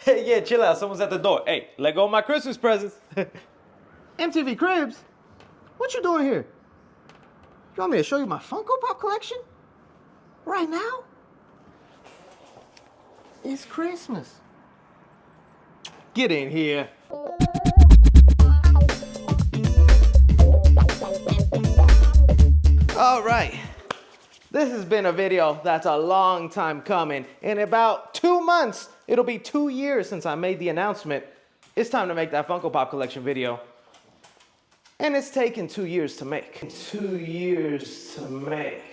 Hey, yeah, chill out. Someone's at the door. Hey, let go of my Christmas presents. MTV Cribs? What you doing here? You want me to show you my Funko Pop collection? Right now? It's Christmas. Get in here. All right. This has been a video that's a long time coming. In about 2 months, it'll be 2 years since I made the announcement. It's time to make that Funko Pop collection video. And it's taken 2 years to make. 2 years to make.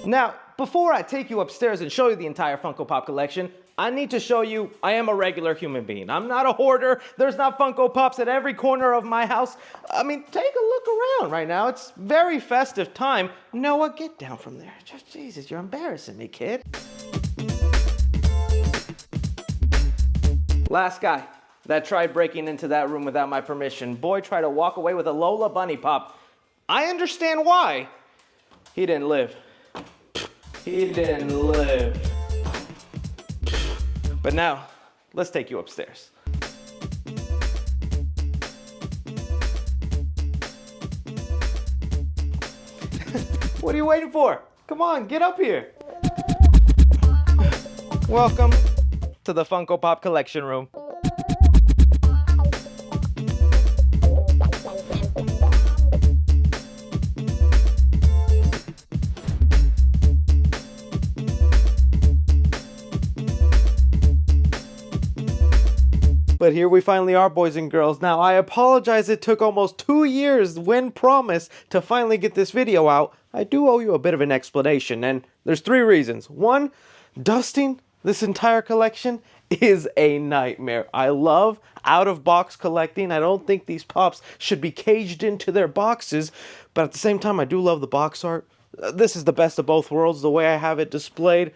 Now, before I take you upstairs and show you the entire Funko Pop collection, I need to show you I am a regular human being. I'm not a hoarder. There's not Funko Pops at every corner of my house. I mean, take a look around right now. It's very festive time. Noah, get down from there. Just, Jesus, you're embarrassing me, kid. Last guy that tried breaking into that room without my permission. Boy tried to walk away with a Lola Bunny Pop. I understand why. He didn't live. He didn't live. But now, let's take you upstairs. What are you waiting for? Come on, get up here. Welcome to the Funko Pop collection room. But here we finally are, boys and girls. Now, I apologize it took almost 2 years when promised to finally get this video out. I do owe you a bit of an explanation, and there's 3 reasons. 1, dusting this entire collection is a nightmare. I love out-of-box collecting. I don't think these pops should be caged into their boxes, but at the same time, I do love the box art. This is the best of both worlds, the way I have it displayed,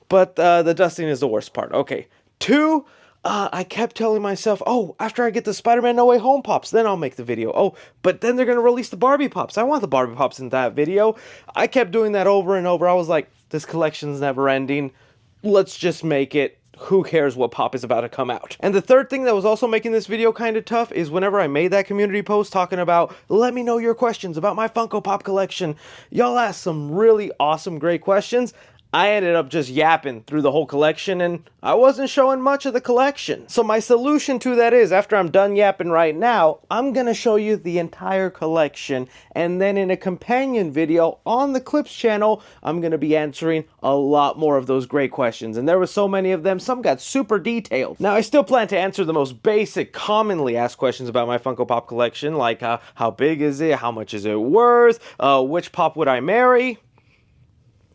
but the dusting is the worst part. Okay. 2, I kept telling myself, oh, after I get the Spider-Man No Way Home Pops, then I'll make the video. Oh, but then they're going to release the Barbie Pops. I want the Barbie Pops in that video. I kept doing that over and over. I was like, this collection's never ending. Let's just make it. Who cares what pop is about to come out? And the third thing that was also making this video kind of tough is whenever I made that community post talking about, let me know your questions about my Funko Pop collection. Y'all asked some really awesome, great questions. I ended up just yapping through the whole collection and I wasn't showing much of the collection. So my solution to that is, after I'm done yapping right now, I'm gonna show you the entire collection, and then in a companion video on the Clips channel, I'm gonna be answering a lot more of those great questions. And there were so many of them, some got super detailed. Now, I still plan to answer the most basic, commonly asked questions about my Funko Pop collection, like how big is it, how much is it worth, which pop would I marry?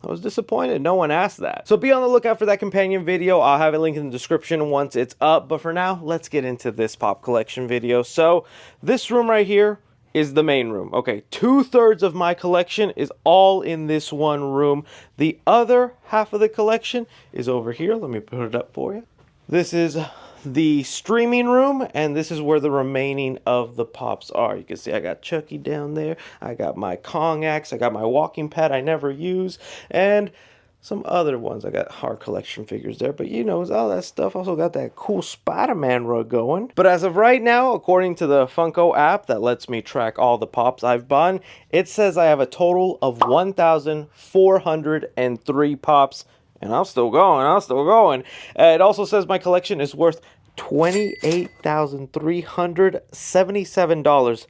I was disappointed no one asked that. So be on the lookout for that companion video. I'll have a link in the description once it's up. But for now, let's get into this pop collection video. So this room right here is the main room. Okay, 2/3 of my collection is all in this one room. The other half of the collection is over here. Let me put it up for you. This is the streaming room, and this is where the remaining of the pops are. You can see I got Chucky down there, I got my Kong axe, I got my walking pad I never use, and some other ones. I got hard collection figures there, but you know, all that stuff. Also got that cool Spider-Man rug going. But as of right now, according to the Funko app that lets me track all the pops I've bought, it says I have a total of 1,403 pops. And I'm still going, it also says my collection is worth $28,377.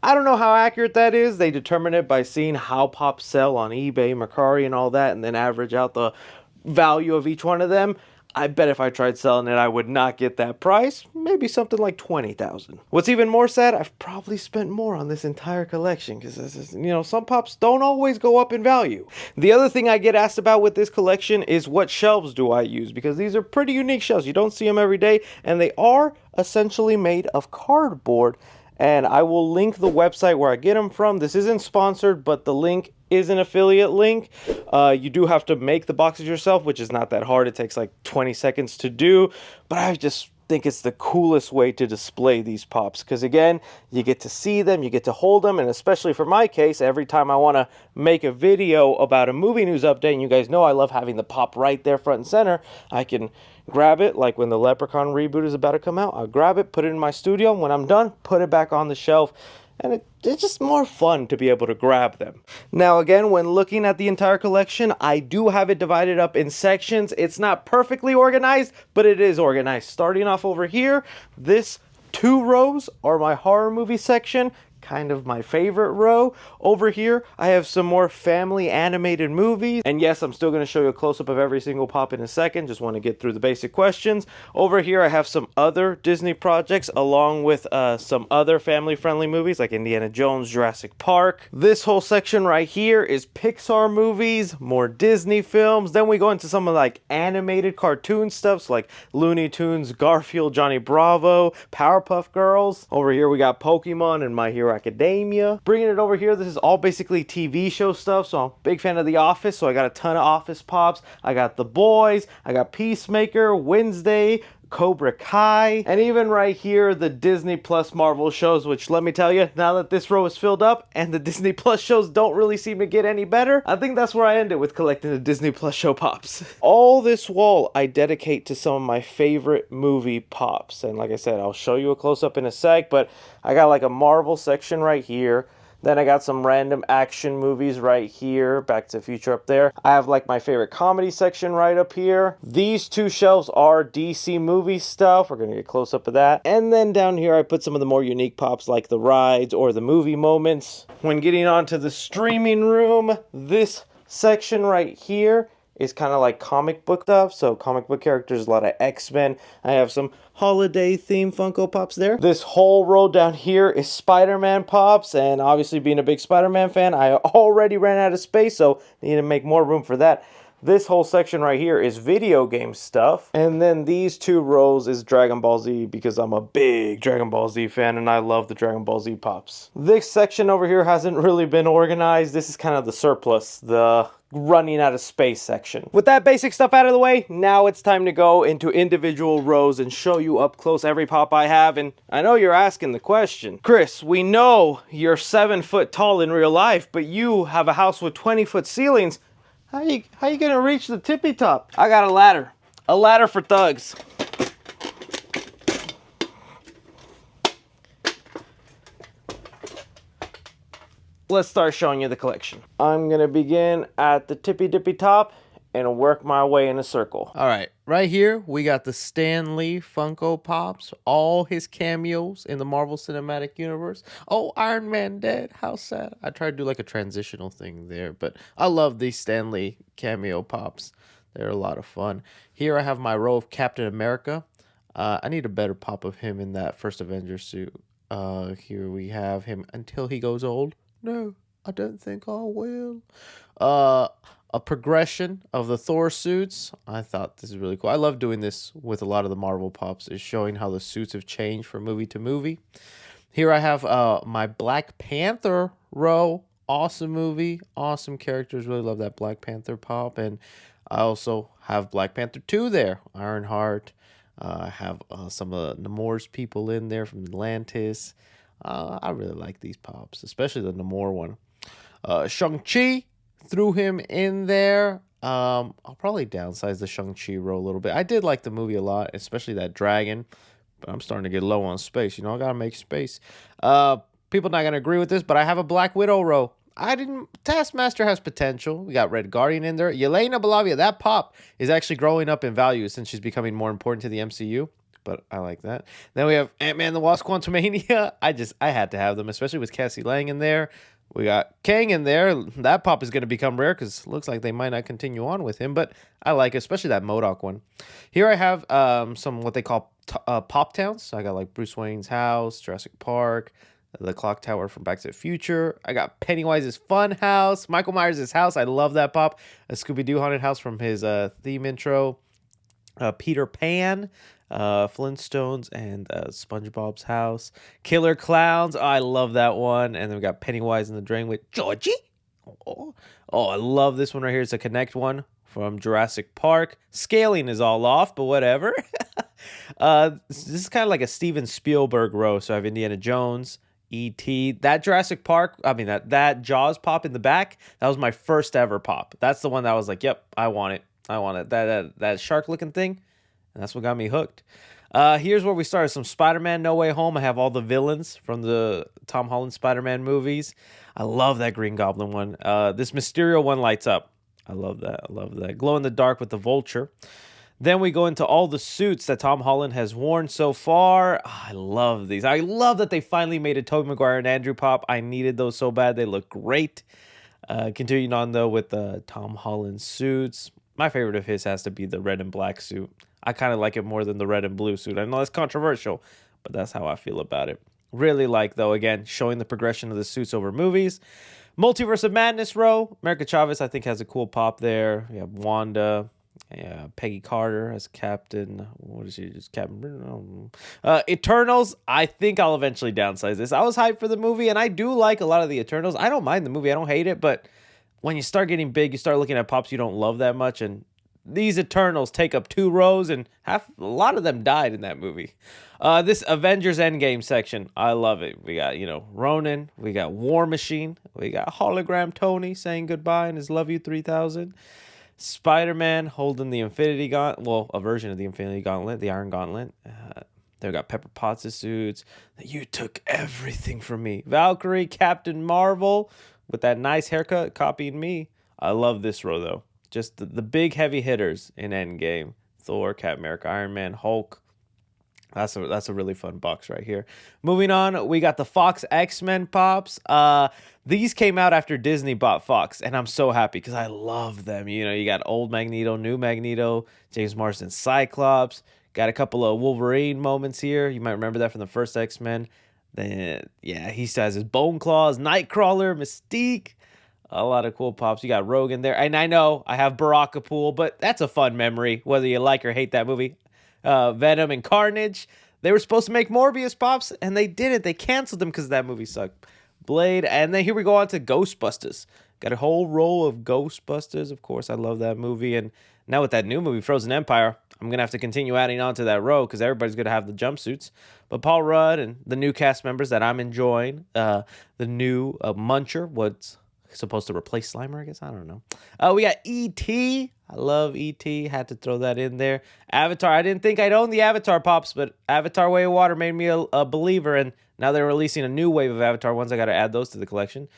I don't know how accurate that is. They determine it by seeing how pops sell on eBay, Mercari, and all that, and then average out the value of each one of them. I bet if I tried selling it, I would not get that price. Maybe something like $20,000. What's even more sad, I've probably spent more on this entire collection because, you know, some pops don't always go up in value. The other thing I get asked about with this collection is what shelves do I use, because these are pretty unique shelves. You don't see them every day, and they are essentially made of cardboard. And I will link the website where I get them from. This isn't sponsored, but the link is an affiliate link. You do have to make the boxes yourself, which is not that hard. It takes like 20 seconds to do. But I've just think it's the coolest way to display these pops, because again, you get to see them, you get to hold them, and especially for my case, every time I want to make a video about a movie news update, and you guys know I love having the pop right there front and center, I can grab it, like when the Leprechaun reboot is about to come out, I'll grab it, put it in my studio, and when I'm done, put it back on the shelf. And it's just more fun to be able to grab them. Now again, when looking at the entire collection, I do have it divided up in sections. It's not perfectly organized, but it is organized. Starting off over here, this 2 rows are my horror movie section. Kind of my favorite row. Over here, I have some more family animated movies. And yes, I'm still going to show you a close-up of every single pop in a second. Just want to get through the basic questions. Over here, I have some other Disney projects along with some other family-friendly movies like Indiana Jones, Jurassic Park. This whole section right here is Pixar movies, more Disney films. Then we go into some of like animated cartoon stuff like Looney Tunes, Garfield, Johnny Bravo, Powerpuff Girls. Over here, we got Pokemon and My Hero Academia. Bringing it over here, this is all basically TV show stuff, so I'm a big fan of The Office, so I got a ton of Office pops. I got The Boys, I got Peacemaker, Wednesday, Cobra Kai, and even right here, the Disney Plus Marvel shows, which let me tell you, now that this row is filled up and the Disney Plus shows don't really seem to get any better, I think that's where I end it with collecting the Disney Plus show pops. All this wall I dedicate to some of my favorite movie pops, and like I said, I'll show you a close-up in a sec, but I got like a Marvel section right here. Then I got some random action movies right here. Back to the Future up there. I have like my favorite comedy section right up here. These 2 shelves are DC movie stuff. We're going to get close up of that. And then down here I put some of the more unique pops like the rides or the movie moments. When getting onto the streaming room, this section right here is kind of like comic book stuff. So comic book characters, a lot of X-Men. I have some holiday themed Funko Pops there. This whole row down here is Spider-Man pops. And obviously being a big Spider-Man fan, I already ran out of space. So need to make more room for that. This whole section right here is video game stuff. And then these 2 rows is Dragon Ball Z because I'm a big Dragon Ball Z fan and I love the Dragon Ball Z pops. This section over here hasn't really been organized. This is kind of the surplus, the running out of space section. With that basic stuff out of the way, now it's time to go into individual rows and show you up close every pop I have. And I know you're asking the question, Chris, we know you're 7 foot tall in real life, but you have a house with 20-foot ceilings. How you gonna reach the tippy top? I got a ladder for thugs. Let's start showing you the collection. I'm gonna begin at the tippy top and work my way in a circle. All right, right here we got the Stan Lee Funko Pops, all his cameos in the Marvel Cinematic Universe. Oh, Iron Man dead, how sad. I tried to do like a transitional thing there, but I love these Stan Lee cameo pops. They're a lot of fun. Here I have my row of Captain America. I need a better pop of him in that first Avenger suit. Here we have him until he goes old. No, I don't think I will. A progression of the Thor suits. I thought this is really cool. I love doing this with a lot of the Marvel pops, is showing how the suits have changed from movie to movie. Here I have my Black Panther row. Awesome movie, awesome characters. Really love that Black Panther pop. And I also have Black Panther 2 there. Ironheart. I have some of Namor's people in there from Atlantis. I really like these pops, especially the Namor one. Shang-Chi, threw him in there. I'll probably downsize the Shang-Chi row a little bit. I did like the movie a lot, especially that dragon, but I'm starting to get low on space. You know, I gotta make space. People not gonna agree with this, but I have a Black Widow row. Taskmaster has potential. We got Red Guardian in there. Yelena Belavia, that pop is actually growing up in value since she's becoming more important to the MCU. But I like that. Then we have Ant-Man the Wasp Quantumania. I had to have them, especially with Cassie Lang in there. We got Kang in there. That pop is going to become rare because it looks like they might not continue on with him. But I like it, especially that MODOK one. Here I have some what they call Pop Towns. So I got like Bruce Wayne's house, Jurassic Park, the Clock Tower from Back to the Future. I got Pennywise's Fun House, Michael Myers' house. I love that pop. A Scooby-Doo haunted house from his theme intro. Peter Pan. Flintstones and SpongeBob's house. Killer Clowns. Oh, I love that one. And then we got Pennywise in the Drain with Georgie. Oh, I love this one right here. It's a Connect one from Jurassic Park. Scaling is all off, but whatever. This is kind of like a Steven Spielberg row. So I have Indiana Jones, E.T. That Jurassic Park, I mean, that Jaws pop in the back, that was my first ever pop. That's the one that I was like, yep, I want it. I want it. That shark looking thing, and that's what got me hooked. Here's where we started. Some Spider-Man No Way Home. I have all the villains from the Tom Holland Spider-Man movies. I love that Green Goblin one. This Mysterio one lights up. I love that. I love that. Glow in the dark with the Vulture. Then we go into all the suits that Tom Holland has worn so far. I love these. I love that they finally made a Tobey Maguire and Andrew pop. I needed those so bad. They look great. Continuing on, though, with the Tom Holland suits. My favorite of his has to be the red and black suit. I kind of like it more than the red and blue suit. I know that's controversial, but that's how I feel about it. Really like, though, again, showing the progression of the suits over movies. Multiverse of Madness row. America Chavez, I think, has a cool pop there. We have Wanda. Yeah, Peggy Carter as Captain. What is she? Just Captain. Eternals. I think I'll eventually downsize this. I was hyped for the movie, and I do like a lot of the Eternals. I don't mind the movie. I don't hate it, but when you start getting big, you start looking at pops you don't love that much, and these Eternals take up 2 rows, and a lot of them died in that movie. This Avengers Endgame section, I love it. We got, Ronan. We got War Machine. We got Hologram Tony saying goodbye in his Love You 3000. Spider-Man holding the Infinity Gauntlet. Well, a version of the Infinity Gauntlet, the Iron Gauntlet. They've got Pepper Potts' suits. You took everything from me. Valkyrie, Captain Marvel with that nice haircut copying me. I love this row, though. Just the big heavy hitters in Endgame. Thor, Captain America, Iron Man, Hulk. That's a really fun box right here. Moving on, we got the Fox X-Men pops. These came out after Disney bought Fox, and I'm so happy because I love them. You got old Magneto, new Magneto, James Marsden Cyclops. Got a couple of Wolverine moments here. You might remember that from the first X-Men. Then, yeah, he still has his Bone Claws, Nightcrawler, Mystique. A lot of cool pops. You got Rogan there. And I know I have Barakapool, but that's a fun memory, whether you like or hate that movie. Venom and Carnage. They were supposed to make Morbius pops, and they didn't. They canceled them because that movie sucked. Blade. And then here we go on to Ghostbusters. Got a whole row of Ghostbusters. Of course, I love that movie. And now with that new movie, Frozen Empire, I'm going to have to continue adding on to that row because everybody's going to have the jumpsuits. But Paul Rudd and the new cast members that I'm enjoying. The new Muncher, what's supposed to replace Slimer, I guess. I don't know. We got E.T. I love E.T. Had to throw that in there. Avatar. I didn't think I'd own the Avatar pops, but Avatar Way of Water made me a believer, and now they're releasing a new wave of Avatar ones. I got to add those to the collection.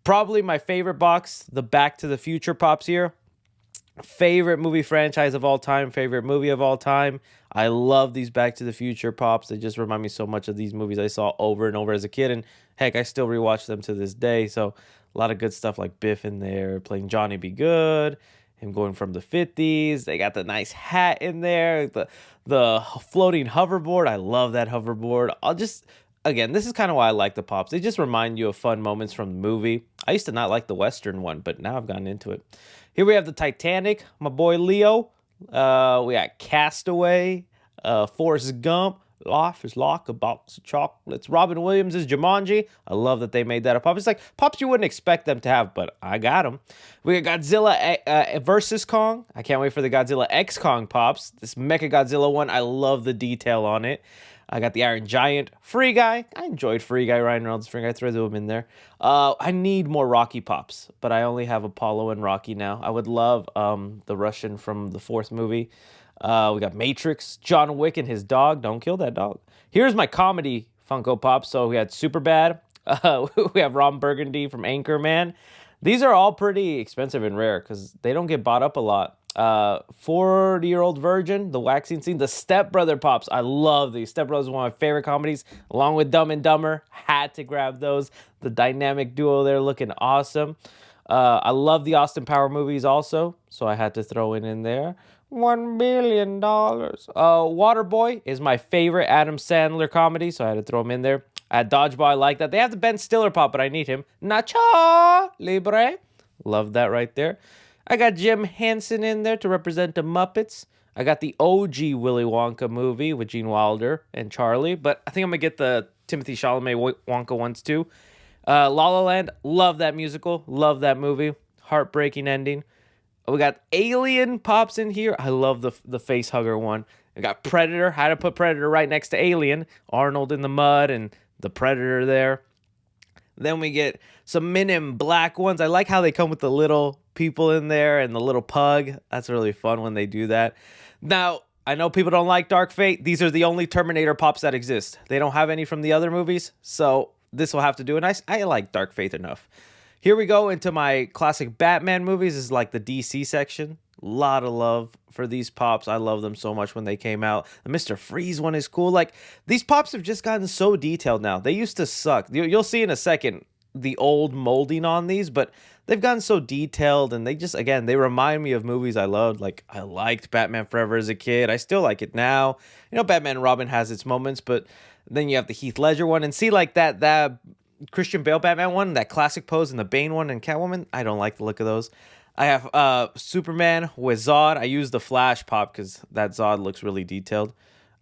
Probably my favorite box, the Back to the Future pops here. Favorite movie franchise of all time. Favorite movie of all time. I love these Back to the Future pops. They just remind me so much of these movies I saw over and over as a kid, and heck, I still rewatch them to this day. So a lot of good stuff like Biff in there, playing Johnny Be Good, him going from the 50s. They got the nice hat in there, the floating hoverboard. I love that hoverboard. Again, this is kind of why I like the pops. They just remind you of fun moments from the movie. I used to not like the Western one, but now I've gotten into it. Here we have the Titanic, my boy Leo. We got Castaway, Forrest Gump. Life is like a box of chocolates. Robin Williams is Jumanji. I love that they made that a pop. It's like pops you wouldn't expect them to have, but I got them. We got Godzilla versus Kong. I can't wait for the Godzilla X Kong pops. This Mecha Godzilla one, I love the detail on it. I got the Iron Giant. Free Guy. I enjoyed Free Guy. Ryan Reynolds, Free Guy. Throw them in there. I need more Rocky pops, but I only have Apollo and Rocky now. I would love the Russian from the 4th movie. We got Matrix, John Wick and his dog. Don't kill that dog. Here's my comedy Funko Pop. So we had Superbad. We have Ron Burgundy from Anchorman. These are all pretty expensive and rare because they don't get bought up a lot. 40-year-old virgin, the waxing scene, the Step Brother pops. I love these. Step Brothers is one of my favorite comedies, along with Dumb and Dumber. Had to grab those. The dynamic duo there looking awesome. I love the Austin Power movies also, so I had to throw it in there. $1 billion. Waterboy is my favorite Adam Sandler comedy, so I had to throw him in there. At Dodgeball, I like that. They have the Ben Stiller pop, but I need him. Nacho Libre. Love that right there. I got Jim Henson in there to represent the Muppets. I got the OG Willy Wonka movie with Gene Wilder and Charlie, but I think I'm going to get the Timothy Chalamet Wonka ones too. La La Land, love that musical, love that movie. Heartbreaking ending. We got Alien pops in here. I love the face hugger one. We got Predator. Had to put Predator right next to Alien. Arnold in the mud and the Predator there. Then we get some Men in Black ones. I like how they come with the little people in there and the little pug. That's really fun when they do that. Now, I know people don't like Dark Fate. These are the only Terminator pops that exist. They don't have any from the other movies, so this will have to do it. I like Dark Fate enough. Here we go into my classic Batman movies. This is like the DC section. A lot of love for these pops. I love them so much when they came out. The Mr. Freeze one is cool. Like, these pops have just gotten so detailed now. They used to suck. You'll see in a second the old molding on these, but they've gotten so detailed, and they just, again, they remind me of movies I loved. Like, I liked Batman Forever as a kid. I still like it now. You know, Batman and Robin has its moments, but then you have the Heath Ledger one, and see, like, that Christian Bale Batman one, that classic pose, and the Bane one and Catwoman. I don't like the look of those. I have Superman with Zod. I use the Flash pop because that Zod looks really detailed.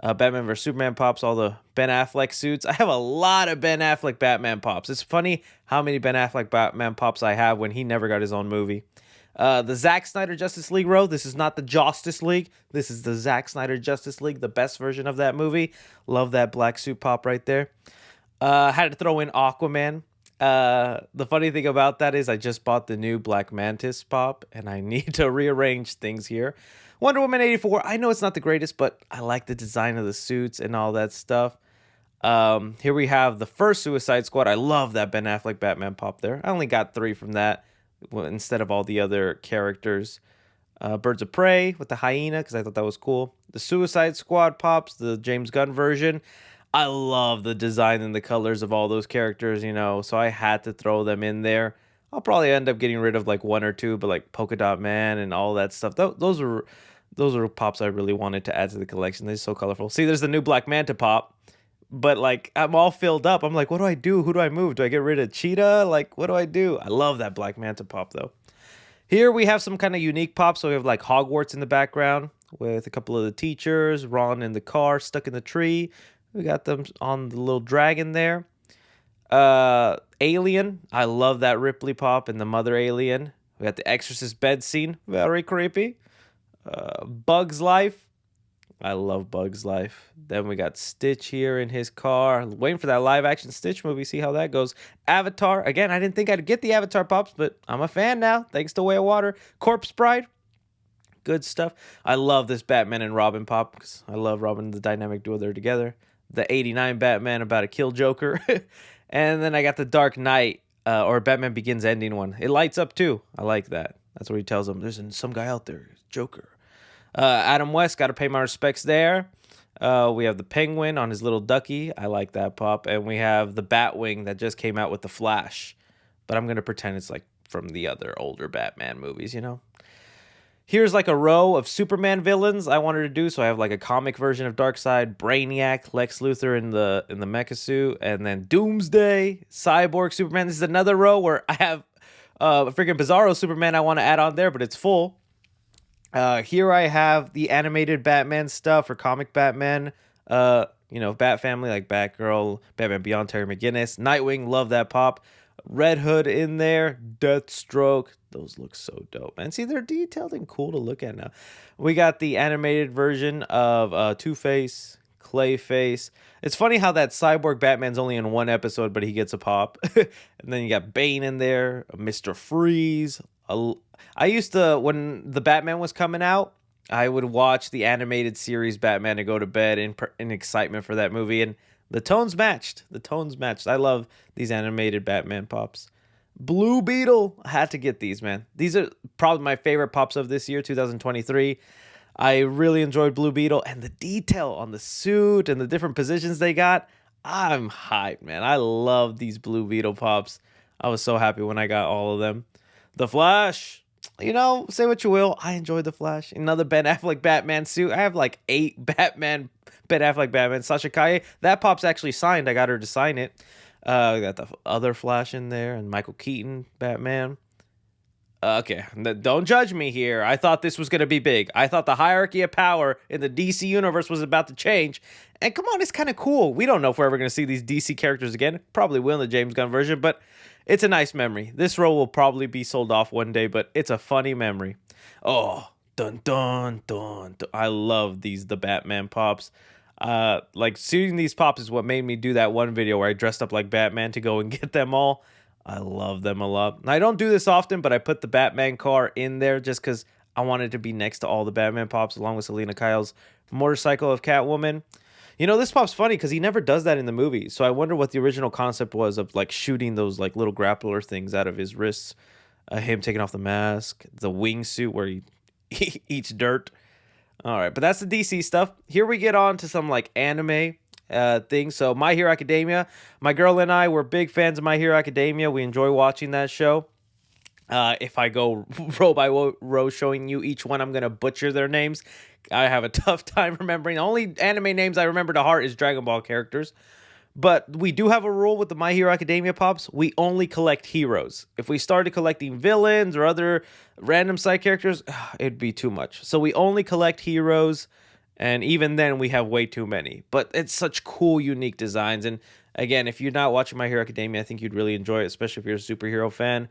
Batman vs. Superman pops, all the Ben Affleck suits. I have a lot of Ben Affleck Batman pops. It's funny how many Ben Affleck Batman pops I have when he never got his own movie. The Zack Snyder Justice League row. This is not the Justice League. This is the Zack Snyder Justice League, the best version of that movie. Love that black suit pop right there. Had to throw in Aquaman. The funny thing about that is I just bought the new Black Mantis pop, and I need to rearrange things here. Wonder Woman 84, I know it's not the greatest, but I like the design of the suits and all that stuff. Here we have the first Suicide Squad. I love that Ben Affleck Batman pop there. I only got 3 from that instead of all the other characters. Birds of Prey with the hyena, because I thought that was cool. The Suicide Squad pops, the James Gunn version. I love the design and the colors of all those characters, you know, so I had to throw them in there. I'll probably end up getting rid of like 1 or 2, but like Polka Dot Man and all that stuff. Those are pops I really wanted to add to the collection. They're so colorful. See, there's the new Black Manta pop, but like I'm all filled up. I'm like, what do I do? Who do I move? Do I get rid of Cheetah? Like, what do I do? I love that Black Manta pop though. Here we have some kind of unique pops. So we have like Hogwarts in the background with a couple of the teachers, Ron in the car, stuck in the tree. We got them on the little dragon there. Alien. I love that Ripley pop and the mother alien. We got the Exorcist bed scene. Very creepy. Bug's Life. I love Bug's Life. Then we got Stitch here in his car. Waiting for that live action Stitch movie. See how that goes. Avatar. Again, I didn't think I'd get the Avatar pops, but I'm a fan now. Thanks to Way of Water. Corpse Bride. Good stuff. I love this Batman and Robin pop because I love Robin and the dynamic duo there together. The 89 Batman about to kill Joker. And then I got the Dark Knight or Batman Begins ending one. It lights up too. I like that. That's where he tells him there's some guy out there, Joker. Adam West, got to pay my respects there. We have the Penguin on his little ducky. I like that pop. And we have the Batwing that just came out with the Flash. But I'm going to pretend it's like from the other older Batman movies, you know? Here's like a row of Superman villains I wanted to do. So I have like a comic version of Darkseid, Brainiac, Lex Luthor in the mecha suit, and then Doomsday, Cyborg, Superman. This is another row where I have a freaking Bizarro Superman I want to add on there, but it's full. Here I have the animated Batman stuff or comic Batman. Bat Family like Batgirl, Batman Beyond, Terry McGinnis, Nightwing. Love that pop. Red Hood in there, Deathstroke. Those look so dope, man. See, they're detailed and cool to look at now. We got the animated version of Two-Face, Clayface. It's funny how that Cyborg Batman's only in 1 episode, but he gets a pop. And then you got Bane in there, Mr. Freeze. I used to, when the Batman was coming out, I would watch the animated series Batman to go to bed in excitement for that movie, and the tones matched. I love these animated Batman pops. Blue Beetle. I had to get these, man. These are probably my favorite pops of this year, 2023. I really enjoyed Blue Beetle, and the detail on the suit and the different positions they got. I'm hyped, man. I love these Blue Beetle pops. I was so happy when I got all of them. The Flash. You know, say what you will. I enjoyed the Flash. Another Ben Affleck Batman suit. I have like 8 Ben Affleck Batman. Sasha Kaye. That pop's actually signed. I got her to sign it. We got the other Flash in there and Michael Keaton Batman. Okay, don't judge me here. I thought this was going to be big. I thought the hierarchy of power in the DC universe was about to change. And come on, it's kind of cool. We don't know if we're ever going to see these DC characters again. Probably will in the James Gunn version, but it's a nice memory. This row will probably be sold off one day, but it's a funny memory. Oh, dun dun dun. Dun. I love the Batman pops. Like seeing these pops is what made me do that one video where I dressed up like Batman to go and get them all. I love them a lot. And I don't do this often, but I put the Batman car in there just because I wanted to be next to all the Batman pops, along with Selena Kyle's motorcycle of Catwoman. You know, this pop's funny because he never does that in the movie. So I wonder what the original concept was of like shooting those like little grappler things out of his wrists. Him taking off the mask, the wingsuit where he eats dirt. All right, but that's the DC stuff. Here we get on to some like anime things. So My Hero Academia. My girl and I were big fans of My Hero Academia. We enjoy watching that show. If I go row by row showing you each one, I'm going to butcher their names. I have a tough time remembering. The only anime names I remember to heart is Dragon Ball characters. But we do have a rule with the My Hero Academia pops. We only collect heroes. If we started collecting villains or other random side characters, it'd be too much. So we only collect heroes, and even then we have way too many. But it's such cool, unique designs. And again, if you're not watching My Hero Academia, I think you'd really enjoy it, especially if you're a superhero fan.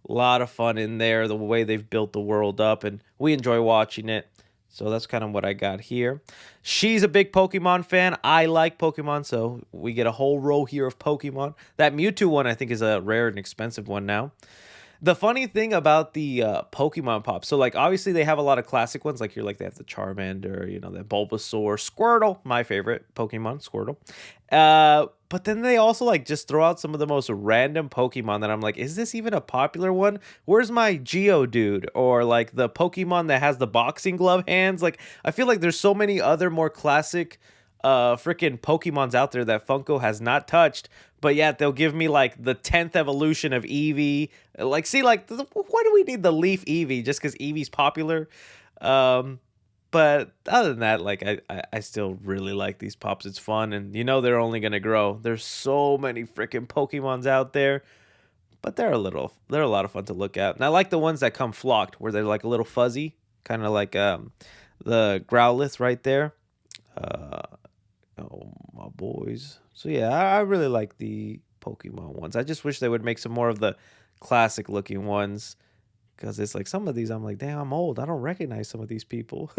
A lot of fun in there, the way they've built the world up, and we enjoy watching it. So that's kind of what I got here. She's a big Pokemon fan. I like Pokemon, so we get a whole row here of Pokemon. That Mewtwo one, I think, is a rare and expensive one now. The funny thing about the Pokemon pop, so like obviously they have a lot of classic ones, like they have the Charmander, you know, that Bulbasaur, Squirtle, my favorite Pokemon, Squirtle. But then they also like just throw out some of the most random Pokemon that I'm like, is this even a popular one? Where's my Geodude? Or like the Pokemon that has the boxing glove hands? Like I feel like there's so many other more classic freaking Pokemons out there that Funko has not touched, but yet they'll give me like the 10th evolution of Eevee. Like, see, like, why do we need the Leaf Eevee just because Eevee's popular? But other than that, like, I still really like these pops. It's fun, and you know they're only gonna grow. There's so many freaking Pokemons out there, but they're a lot of fun to look at. And I like the ones that come flocked, where they're like a little fuzzy, kind of like the Growlithe right there. Oh, my boys. So yeah, I really like the Pokemon ones. I just wish they would make some more of the classic looking ones, because it's like some of these I'm like, damn, I'm old. I don't recognize some of these people.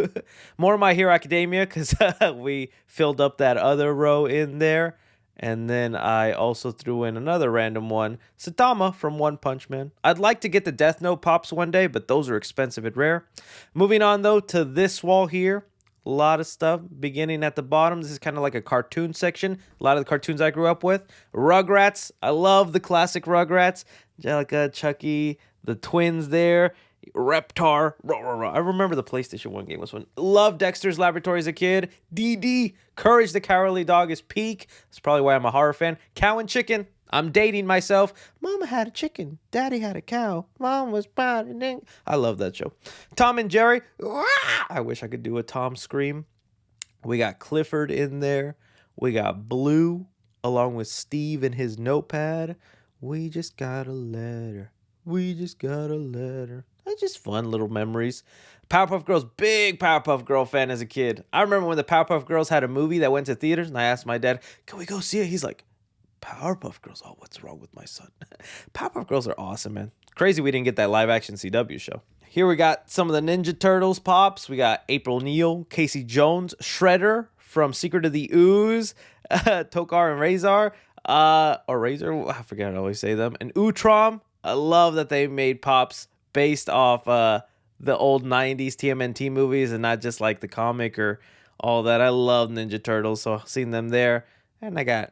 More My Hero Academia, because we filled up that other row in there. And then I also threw in another random one, Saitama from One Punch Man. I'd like to get the Death Note pops one day, but those are expensive and rare. Moving on, though, to this wall here. A lot of stuff beginning at the bottom. This is kind of like a cartoon section. A lot of the cartoons I grew up with. Rugrats. I love the classic Rugrats. Angelica, Chucky, the twins there. Reptar. I remember the PlayStation 1 game was one. Loved Dexter's Laboratory as a kid. DD. Courage the Cowardly Dog is peak. That's probably why I'm a horror fan. Cow and Chicken. I'm dating myself. Mama had a chicken. Daddy had a cow. Mom was proud. I love that show. Tom and Jerry. I wish I could do a Tom scream. We got Clifford in there. We got Blue along with Steve and his notepad. We just got a letter. We just got a letter. That's just fun little memories. Powerpuff Girls, big Powerpuff Girl fan as a kid. I remember when the Powerpuff Girls had a movie that went to theaters, and I asked my dad, can we go see it? He's like, Powerpuff Girls? Oh, what's wrong with my son? Powerpuff Girls are awesome, man. Crazy we didn't get that live action CW show. Here we got some of the Ninja Turtles pops. We got April Neil, Casey Jones, Shredder from Secret of the Ooze, Tokar and Razor, or Razor, I forget how to always say them, and Utrom. I love that they made pops based off the old 90s TMNT movies and not just like the comic or all that. I love Ninja Turtles, so I've seen them there. And I got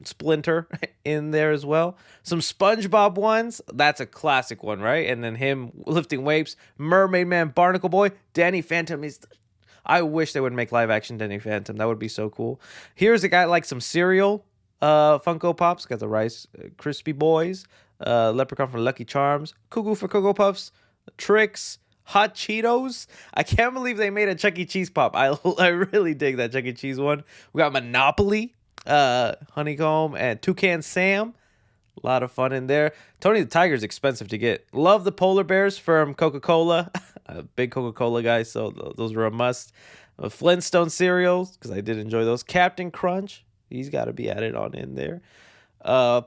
Splinter in there as well. Some SpongeBob ones. That's a classic one, right? And then him lifting weights. Mermaid Man, Barnacle Boy, Danny Phantom. I wish they would make live action Danny Phantom. That would be so cool. Here's a guy like some cereal Funko Pops. Got the Rice Krispie Boys. Leprechaun from Lucky Charms. Cuckoo for Cocoa Puffs. Tricks. Hot Cheetos. I can't believe they made a Chuck E. Cheese pop. I really dig that Chuck E. Cheese one. We got Monopoly, Honeycomb, and Toucan Sam. A lot of fun in there. Tony the Tiger is expensive to get. Love the polar bears from Coca-Cola. A big Coca-Cola guy, so those were a must. Flintstone cereals, because I did enjoy those. Captain Crunch. He's got to be added on in there.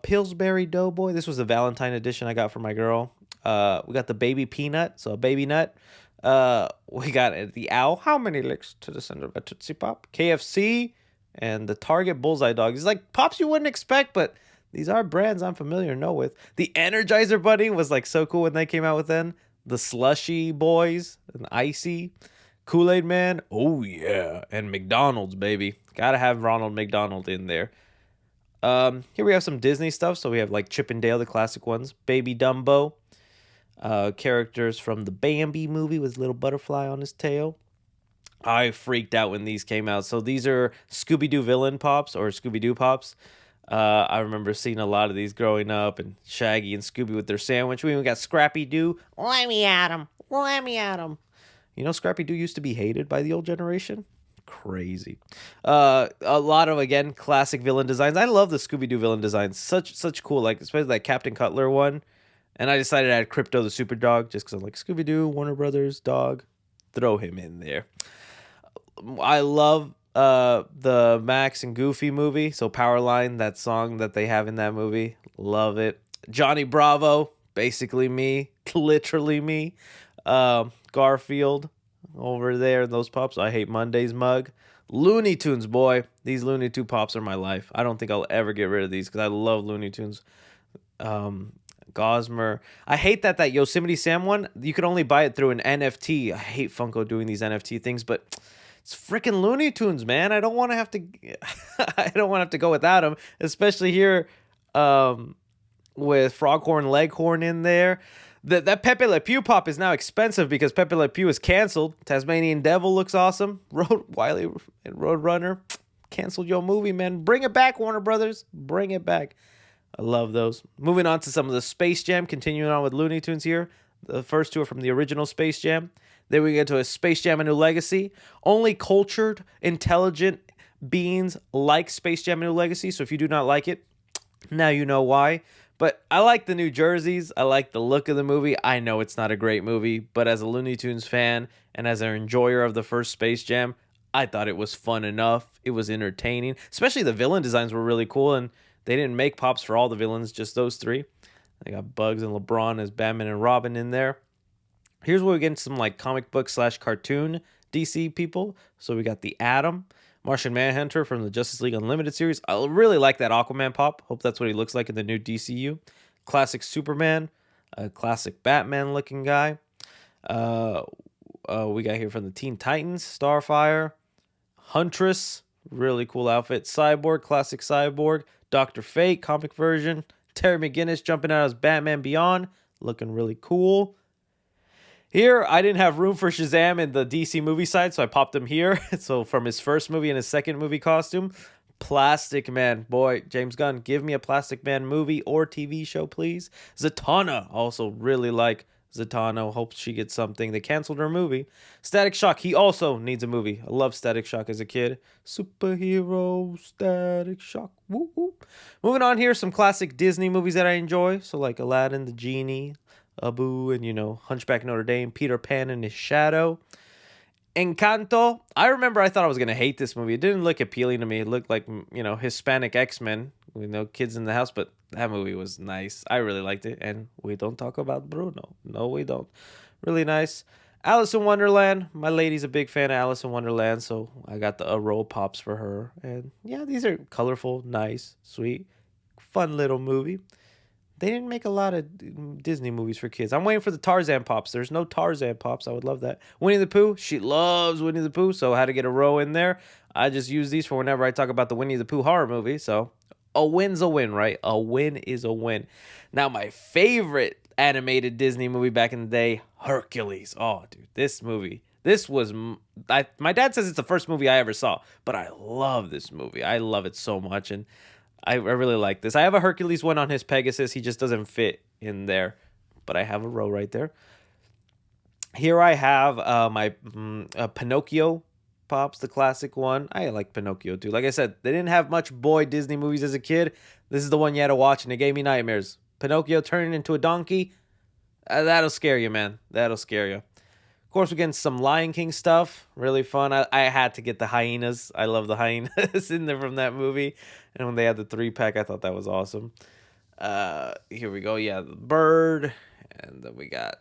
Pillsbury Doughboy. This was the Valentine edition I got for my girl. We got the baby peanut, so a baby nut. We got the owl. How many licks to the center of a Tootsie Pop? KFC and the Target Bullseye Dog. It's like pops you wouldn't expect, but these are brands I'm familiar know with. The Energizer Bunny was like so cool when they came out with them. The Slushy Boys and Icy. Kool-Aid Man. Oh yeah. And McDonald's, baby. Gotta have Ronald McDonald in there. Here we have some Disney stuff. So we have like Chip and Dale, the classic ones. Baby Dumbo. Characters from the Bambi movie with little butterfly on his tail. I freaked out when these came out. So these are Scooby-Doo villain pops or Scooby-Doo pops. I remember seeing a lot of these growing up, and Shaggy and Scooby with their sandwich. We even got Scrappy Doo. Let me at him. Let me at him. You know, Scrappy Doo used to be hated by the old generation. Crazy. A lot of, again, classic villain designs. I love the Scooby-Doo villain designs. Such cool, like especially that Captain Cutler one. And I decided to add Crypto the Super Dog just because I'm like, Scooby-Doo, Warner Brothers, dog. Throw him in there. I love the Max and Goofy movie. So Powerline, that song that they have in that movie. Love it. Johnny Bravo, basically me. Literally me. Garfield over there, those pops. I Hate Mondays mug. Looney Tunes, boy. These Looney Tunes pops are my life. I don't think I'll ever get rid of these because I love Looney Tunes. Gosmer. I hate that Yosemite Sam one, you could only buy it through an NFT. I hate Funko doing these NFT things, but it's freaking Looney Tunes, man. I don't want to have to I don't want to have to go without them, especially here with Froghorn Leghorn in there. That Pepe Le Pew pop is now expensive because Pepe Le Pew is canceled. Tasmanian Devil looks awesome. Wiley and Roadrunner. Canceled your movie, man. Bring it back, Warner Brothers. Bring it back. I love those. Moving on to some of the Space Jam. Continuing on with Looney Tunes here. The first two are from the original Space Jam. Then we get to a Space Jam: A New Legacy. Only cultured, intelligent beings like Space Jam: A New Legacy. So if you do not like it, now you know why. But I like the New Jerseys. I like the look of the movie. I know it's not a great movie, but as a Looney Tunes fan and as an enjoyer of the first Space Jam, I thought it was fun enough. It was entertaining. Especially the villain designs were really cool, and they didn't make pops for all the villains, just those three. They got Bugs and LeBron as Batman and Robin in there. Here's where we get into some like comic book / cartoon DC people. So we got the Atom, Martian Manhunter from the Justice League Unlimited series. I really like that Aquaman pop. Hope that's what he looks like in the new DCU. Classic Superman, a classic Batman looking guy. We got here from the Teen Titans, Starfire, Huntress, really cool outfit. Cyborg, classic Cyborg. Dr. Fate, comic version. Terry McGinnis jumping out as Batman Beyond, looking really cool. Here, I didn't have room for Shazam in the DC movie side, so I popped him here. So from his first movie and his second movie costume, Plastic Man. Boy, James Gunn, give me a Plastic Man movie or TV show, please. Zatanna, also really like Zatanna. Hope she gets something. They canceled her movie. Static Shock, he also needs a movie. I love Static Shock as a kid. Superhero Static Shock. Woo woo. Moving on here, some classic Disney movies that I enjoy. So like Aladdin, the Genie, Abu, and Hunchback of Notre Dame, Peter Pan and his Shadow. Encanto. I remember I thought I was going to hate this movie. It didn't look appealing to me. It looked like, Hispanic X-Men, kids in the house, but that movie was nice. I really liked it. And we don't talk about Bruno. No, we don't. Really nice. Alice in Wonderland. My lady's a big fan of Alice in Wonderland, so I got the roll pops for her. And yeah, these are colorful, nice, sweet, fun little movie. They didn't make a lot of Disney movies for kids. I'm waiting for the Tarzan pops. There's no Tarzan pops. I would love that. Winnie the Pooh. She loves Winnie the Pooh, so I had to get a row in there. I just use these for whenever I talk about the Winnie the Pooh horror movie. So a win's a win, right? A win is a win. Now, my favorite animated Disney movie back in the day, Hercules. Oh, dude, this movie. This was... my dad says it's the first movie I ever saw, but I love this movie. I love it so much, and I really like this. I have a Hercules one on his Pegasus. He just doesn't fit in there. But I have a row right there. Here I have my Pinocchio pops, the classic one. I like Pinocchio too. Like I said, they didn't have much boy Disney movies as a kid. This is the one you had to watch, and it gave me nightmares. Pinocchio turning into a donkey. That'll scare you, man. That'll scare you. Of course, we're getting some Lion King stuff. Really fun. I had to get the hyenas. I love the hyenas in there from that movie. And when they had the 3-pack, I thought that was awesome. Here we go. Yeah, the bird. And then we got,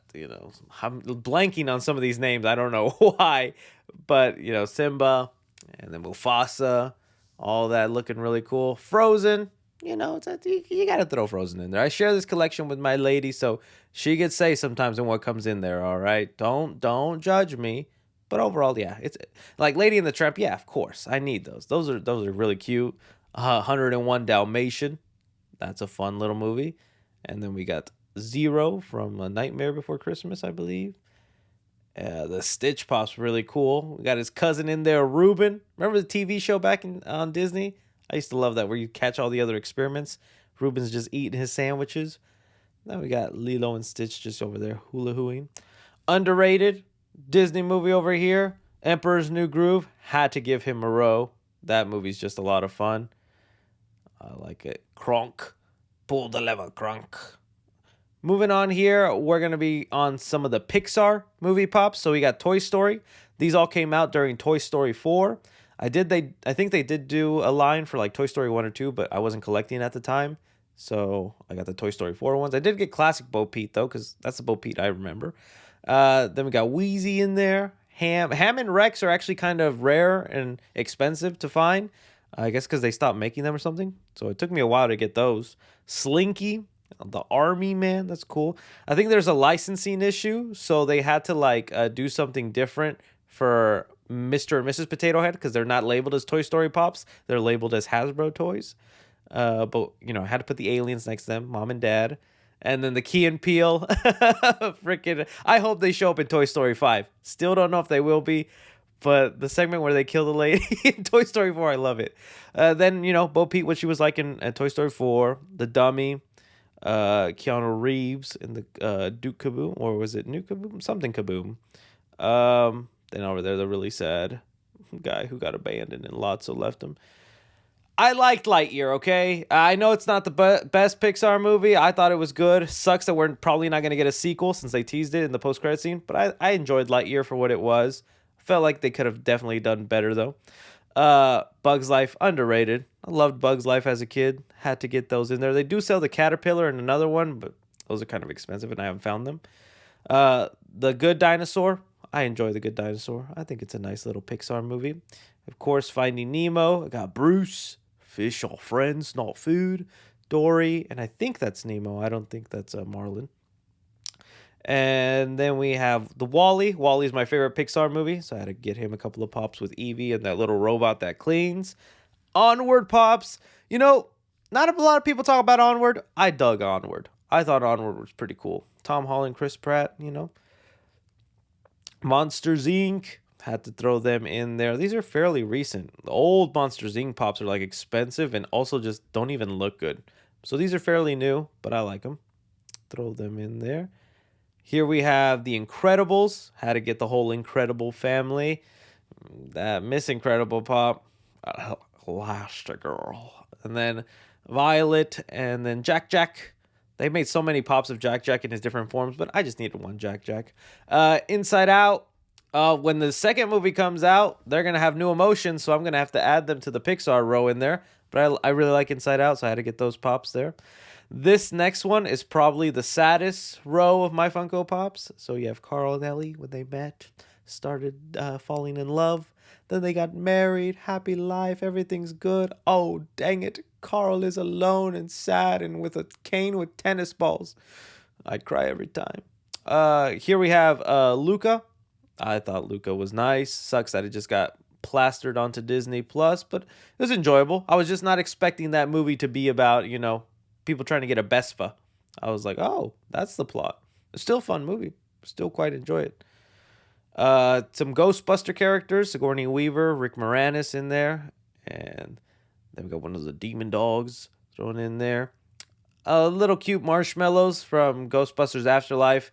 I'm blanking on some of these names. I don't know why. But, Simba. And then Mufasa. All that looking really cool. Frozen. You got to throw Frozen in there. I share this collection with my lady, so she gets say sometimes in what comes in there, all right? Don't judge me. But overall, yeah, it's like Lady and the Tramp. Yeah, of course, I need those. Those are really cute. 101 Dalmatian. That's a fun little movie. And then we got Zero from A Nightmare Before Christmas, I believe. The Stitch Pop's really cool. We got his cousin in there, Ruben. Remember the TV show back on Disney? I used to love that, where you catch all the other experiments. Ruben's just eating his sandwiches. Then we got Lilo and Stitch just over there hula hooing. Underrated Disney movie over here, Emperor's New Groove. Had to give him a row. That movie's just a lot of fun. I like it. Kronk. Pull the lever, Kronk. Moving on here, we're going to be on some of the Pixar movie pops. So we got Toy Story. These all came out during Toy Story 4. I think they did do a line for like Toy Story 1 or 2, but I wasn't collecting at the time. So I got the Toy Story 4 ones. I did get classic Bo Peep though, because that's the Bo Peep I remember. Then we got Wheezy in there. Ham and Rex are actually kind of rare and expensive to find. I guess because they stopped making them or something. So it took me a while to get those. Slinky, the Army Man, that's cool. I think there's a licensing issue, so they had to do something different for Mr. and Mrs. Potato Head, because they're not labeled as Toy Story Pops. They're labeled as Hasbro toys. But, I had to put the aliens next to them, Mom and Dad. And then the Key and Peele. Freaking, I hope they show up in Toy Story 5. Still don't know if they will be. But the segment where they kill the lady in Toy Story 4, I love it. Then, Bo Peep, what she was like in Toy Story 4. The Dummy. Keanu Reeves in the Duke Kaboom. Or was it New Kaboom? Something Kaboom. Then over there, the really sad guy who got abandoned and Lotso left him. I liked Lightyear, okay? I know it's not the best Pixar movie. I thought it was good. Sucks that we're probably not going to get a sequel since they teased it in the post-credit scene. But I enjoyed Lightyear for what it was. Felt like they could have definitely done better, though. Bug's Life, underrated. I loved Bug's Life as a kid. Had to get those in there. They do sell the Caterpillar and another one, but those are kind of expensive and I haven't found them. The Good Dinosaur. I enjoy The Good Dinosaur. I think it's a nice little Pixar movie. Of course, Finding Nemo. I got Bruce. Fish are friends, not food. Dory. And I think that's Nemo. I don't think that's Marlin. And then we have the Wall-E. Wall-E's my favorite Pixar movie, so I had to get him a couple of pops with Evie and that little robot that cleans. Onward pops. Not a lot of people talk about Onward. I dug Onward. I thought Onward was pretty cool. Tom Holland, Chris Pratt, Monsters, Inc. Had to throw them in there. These are fairly recent. The old Monsters, Inc. pops are expensive and also just don't even look good. So these are fairly new, but I like them. Throw them in there. Here we have The Incredibles. Had to get the whole Incredible family. That Miss Incredible pop. Elastigirl. And then Violet. And then Jack Jack. They made so many pops of Jack Jack in his different forms, but I just needed one Jack Jack. Inside Out. When the second movie comes out, they're going to have new emotions, so I'm going to have to add them to the Pixar row in there. But I really like Inside Out, so I had to get those pops there. This next one is probably the saddest row of my Funko Pops. So you have Carl and Ellie when they met, started falling in love. Then they got married, happy life, everything's good. Oh, dang it. Carl is alone and sad and with a cane with tennis balls. I'd cry every time. Here we have Luca. I thought Luca was nice. Sucks that it just got plastered onto Disney Plus, but it was enjoyable. I was just not expecting that movie to be about, people trying to get a Vespa. I was like, oh, that's the plot. It's still a fun movie. Still quite enjoy it. Some Ghostbuster characters, Sigourney Weaver, Rick Moranis in there. And then we got one of the demon dogs thrown in there. Little cute marshmallows from Ghostbusters Afterlife.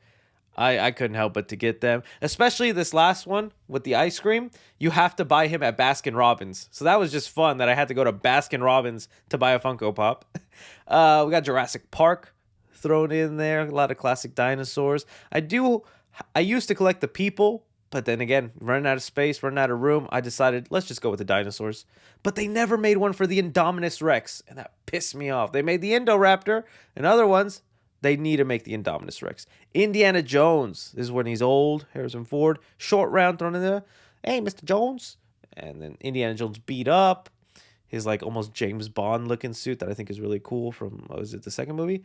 I couldn't help but to get them. Especially this last one with the ice cream. You have to buy him at Baskin Robbins. So that was just fun that I had to go to Baskin Robbins to buy a Funko Pop. We got Jurassic Park thrown in there. A lot of classic dinosaurs. I used to collect the people But then again, running out of space, running out of room, I decided, let's just go with the dinosaurs. But they never made one for the Indominus Rex, and that pissed me off. They made the Indoraptor, and other ones, they need to make the Indominus Rex. Indiana Jones, this is when he's old, Harrison Ford, short round thrown in there. Hey, Mr. Jones. And then Indiana Jones beat up. His like almost James Bond looking suit that I think is really cool from, was it the second movie?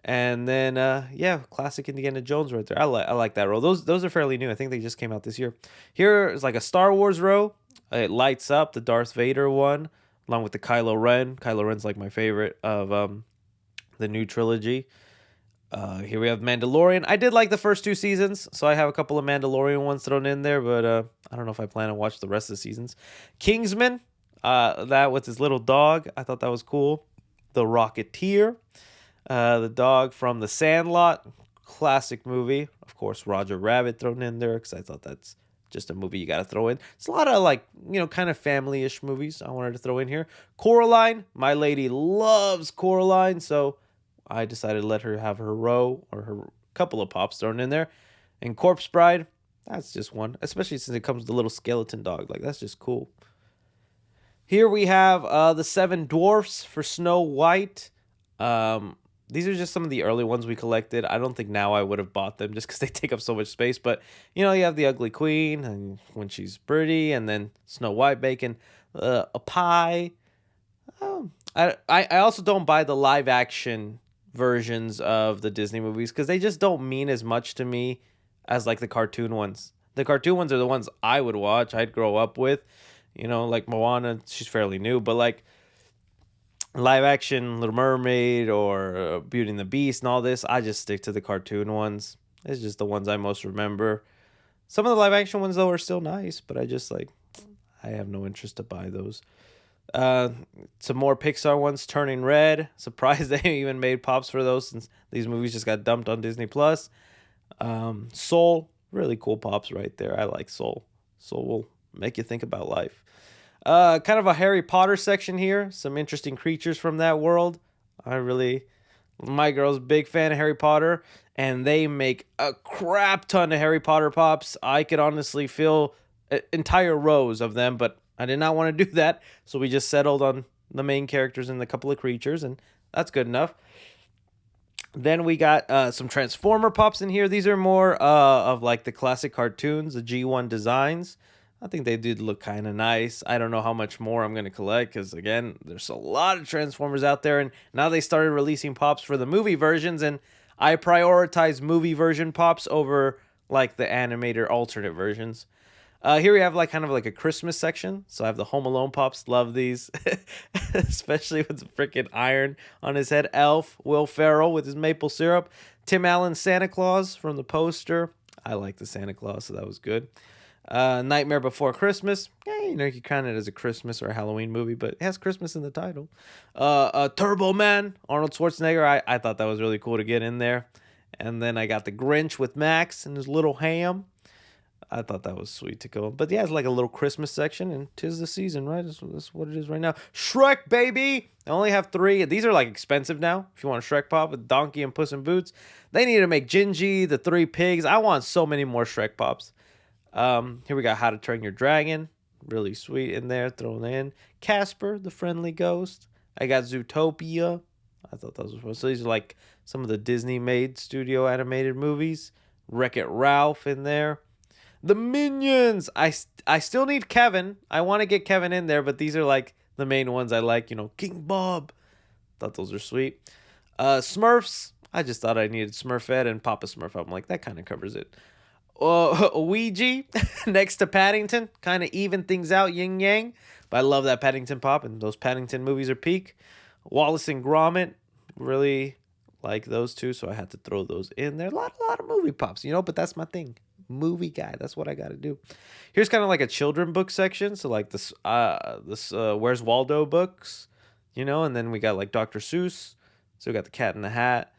And then, yeah, classic Indiana Jones right there. I like that row. Those are fairly new. I think they just came out this year. Here is like a Star Wars row. It lights up the Darth Vader one, along with the Kylo Ren. Kylo Ren's like my favorite of the new trilogy. Here we have Mandalorian. I did like the first 2 seasons, so I have a couple of Mandalorian ones thrown in there, but I don't know if I plan to watch the rest of the seasons. Kingsman, that with his little dog. I thought that was cool. The Rocketeer. The dog from The Sandlot, classic movie. Of course, Roger Rabbit thrown in there because I thought that's just a movie you got to throw in. It's a lot of like, kind of family-ish movies I wanted to throw in here. Coraline, my lady loves Coraline, so I decided to let her have her row or her couple of pops thrown in there. And Corpse Bride, that's just one, especially since it comes with a little skeleton dog. Like, that's just cool. Here we have the 7 Dwarfs for Snow White. These are just some of the early ones we collected. I don't think now I would have bought them just because they take up so much space. But, you have the Ugly Queen and when she's pretty, and then Snow White bacon, a pie. I also don't buy the live action versions of the Disney movies because they just don't mean as much to me as like the cartoon ones. The cartoon ones are the ones I would watch, I'd grow up with. Like Moana, she's fairly new, but like live action Little Mermaid or Beauty and the Beast and all this, I just stick to the cartoon ones. It's just the ones I most remember. Some of the live action ones though are still nice, but I have no interest to buy those. Some more Pixar ones, Turning Red. Surprised they even made pops for those since these movies just got dumped on Disney Plus. Soul, really cool pops right there. I like Soul. Soul will make you think about life. Kind of a Harry Potter section here. Some interesting creatures from that world. My girl's a big fan of Harry Potter, and they make a crap ton of Harry Potter pops. I could honestly fill entire rows of them, but I did not want to do that, so we just settled on the main characters and a couple of creatures, and that's good enough. Then we got some Transformer pops in here. These are more of like the classic cartoons, the G1 designs. I think they did look kind of nice. I don't know how much more I'm going to collect because, again, there's a lot of Transformers out there. And now they started releasing pops for the movie versions. And I prioritize movie version pops over, like, the animated alternate versions. Here we have, like, kind of like a Christmas section. So I have the Home Alone pops. Love these. Especially with the freaking iron on his head. Elf, Will Ferrell with his maple syrup. Tim Allen Santa Claus from the poster. I like the Santa Claus, so that was good. Nightmare Before Christmas. Yeah, you can count it as a Christmas or a Halloween movie, but it has Christmas in the title. Turbo Man, Arnold Schwarzenegger. I thought that was really cool to get in there. And then I got the Grinch with Max and his little ham. I thought that was sweet to go. But yeah, it's like a little Christmas section, and 'tis the season, right? That's what it is right now. Shrek, baby! I only have 3. These are like expensive now. If you want a Shrek pop with Donkey and Puss in Boots. They need to make Gingy, the 3 pigs. I want so many more Shrek pops. Here we got How to Train Your Dragon. Really sweet in there, thrown in. Casper, the friendly ghost. I got Zootopia. I thought those were fun. So these are like some of the Disney-made studio animated movies. Wreck-It Ralph in there. The Minions. I still need Kevin. I want to get Kevin in there, but these are like the main ones I like. King Bob. Thought those were sweet. Smurfs. I just thought I needed Smurfette and Papa Smurf. I'm like, that kind of covers it. Ouija next to Paddington, kind of even things out, yin yang. But I love that Paddington pop, and those Paddington movies are peak. Wallace and Gromit, really like those two, so I had to throw those in there. A lot of movie pops, but that's my thing. Movie guy, that's what I got to do. Here's kind of like a children book section, so like this Where's Waldo books, and then we got like Dr. Seuss. So we got the Cat in the Hat,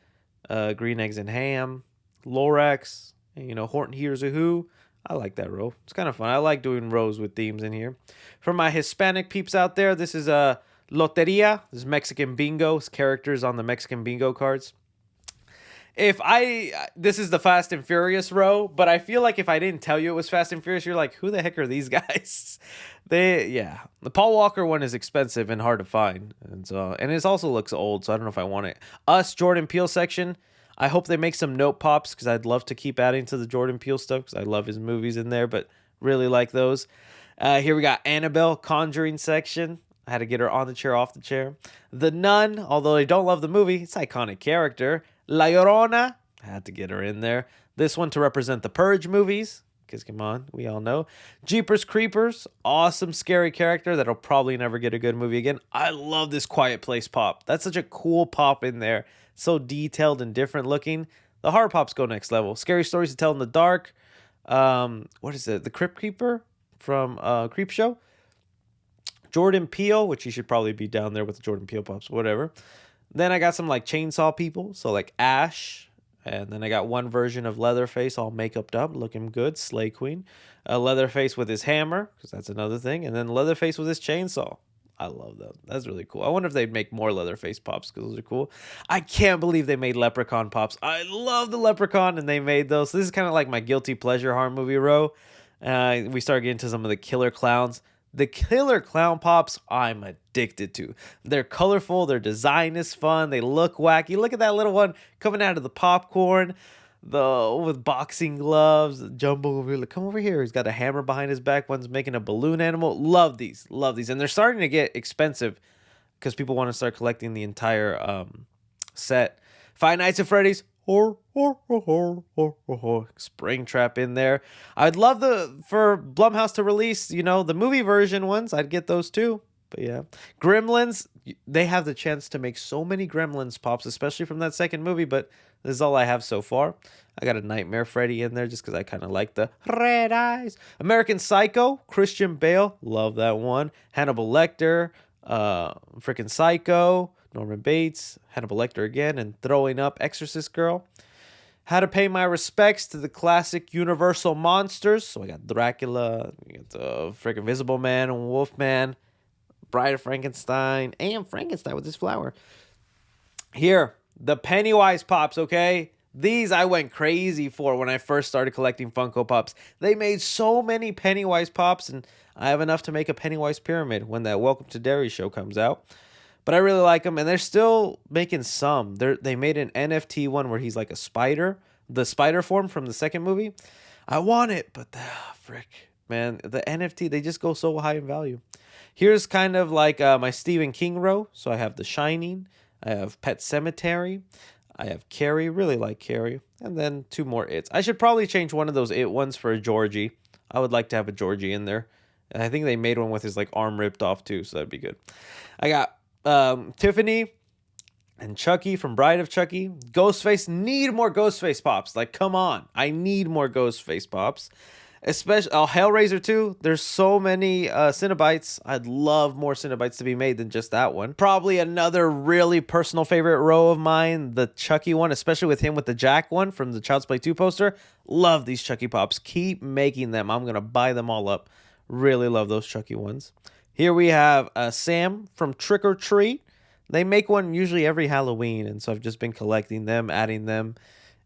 Green Eggs and Ham, Lorax. Horton Hears a Who. I like that row. It's kind of fun. I like doing rows with themes in here. For my Hispanic peeps out there, this is a Loteria. This is Mexican bingo. It's characters on the Mexican bingo cards. this is the Fast and Furious row, but I feel like if I didn't tell you it was Fast and Furious, you're like, who the heck are these guys? The Paul Walker one is expensive and hard to find, and it also looks old, so I don't know if I want it. Us Jordan Peele section. I hope they make some note pops because I'd love to keep adding to the Jordan Peele stuff because I love his movies in there, but really like those. Here we got Annabelle Conjuring section. I had to get her on the chair, off the chair. The Nun, although I don't love the movie, it's an iconic character. La Llorona, I had to get her in there. This one to represent the Purge movies, because come on, we all know. Jeepers Creepers, awesome scary character that'll probably never get a good movie again. I love this Quiet Place pop. That's such a cool pop in there. So detailed and different looking. The horror pops go next level. Scary Stories to Tell in the Dark. What is it? The Crypt Keeper from Creep Show. Jordan Peele, which he should probably be down there with the Jordan Peele pops, whatever. Then I got some like chainsaw people, so like Ash. And then I got one version of Leatherface all makeuped up, looking good, Slay Queen. Leatherface with his hammer, because that's another thing. And then Leatherface with his chainsaw. I love that. That's really cool. I wonder if they'd make more Leatherface pops, because those are cool. I can't believe they made Leprechaun pops. I love the Leprechaun, and they made those. So this is kind of like my guilty pleasure horror movie row. We start getting to some of the killer clowns. The killer clown pops, I'm addicted to. They're colorful. Their design is fun. They look wacky. Look at that little one coming out of the popcorn, with boxing gloves. Jumbo over here. Come over here. He's got a hammer behind his back. One's making a balloon animal. Love these. Love these. And they're starting to get expensive because people want to start collecting the entire set. Five Nights at Freddy's. Springtrap in there. I'd love for Blumhouse to release, the movie version ones. I'd get those too. But yeah, Gremlins, they have the chance to make so many Gremlins pops, especially from that second movie, but this is all I have so far. I got a Nightmare Freddy in there just because I kind of like the red eyes. American Psycho, Christian Bale, love that one. Hannibal Lecter, freaking Psycho, Norman Bates, Hannibal Lecter again, and Throwing Up, Exorcist Girl. How to Pay My Respects to the classic Universal monsters. So I got Dracula, we got the freaking Invisible Man and Wolfman, Bride of Frankenstein, and Frankenstein with his flower. Here, the Pennywise pops, okay? These I went crazy for when I first started collecting Funko Pops. They made so many Pennywise pops, and I have enough to make a Pennywise pyramid when that Welcome to Derry show comes out. But I really like them, and they're still making some. They made an NFT one where he's like a spider, the spider form from the second movie. I want it, but frick, man, the NFT, they just go so high in value. Here's kind of like my Stephen King row. So I have The Shining, I have Pet Sematary, I have Carrie, really like Carrie, and then two more It's. I should probably change one of those It ones for a Georgie. I would like to have a Georgie in there. And I think they made one with his like arm ripped off too, so that'd be good. I got Tiffany and Chucky from Bride of Chucky. Ghostface, need more Ghostface pops. Like, come on. I need more Ghostface pops. Especially Hellraiser 2. There's so many Cinnabites. I'd love more Cinnabites to be made than just that one. Probably another really personal favorite row of mine, the Chucky one, especially with him with the Jack one from the Child's Play 2 poster. Love these Chucky pops. Keep making them. I'm going to buy them all up. Really love those Chucky ones. Here we have Sam from Trick or Treat. They make one usually every Halloween, and so I've just been collecting them, adding them.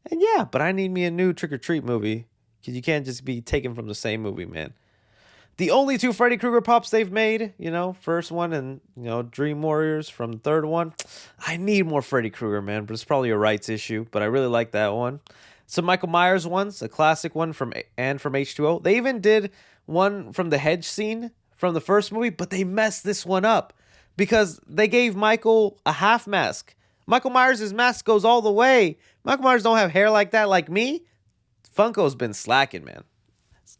And yeah, but I need me a new Trick or Treat movie, because you can't just be taken from the same movie, man. The only two Freddy Krueger pops they've made, first one and, Dream Warriors from the third one. I need more Freddy Krueger, man, but it's probably a rights issue, but I really like that one. Some Michael Myers ones, a classic one from H2O. They even did one from the hedge scene from the first movie, but they messed this one up because they gave Michael a half mask. Michael Myers' mask goes all the way. Michael Myers don't have hair like that like me. Funko's been slacking, man.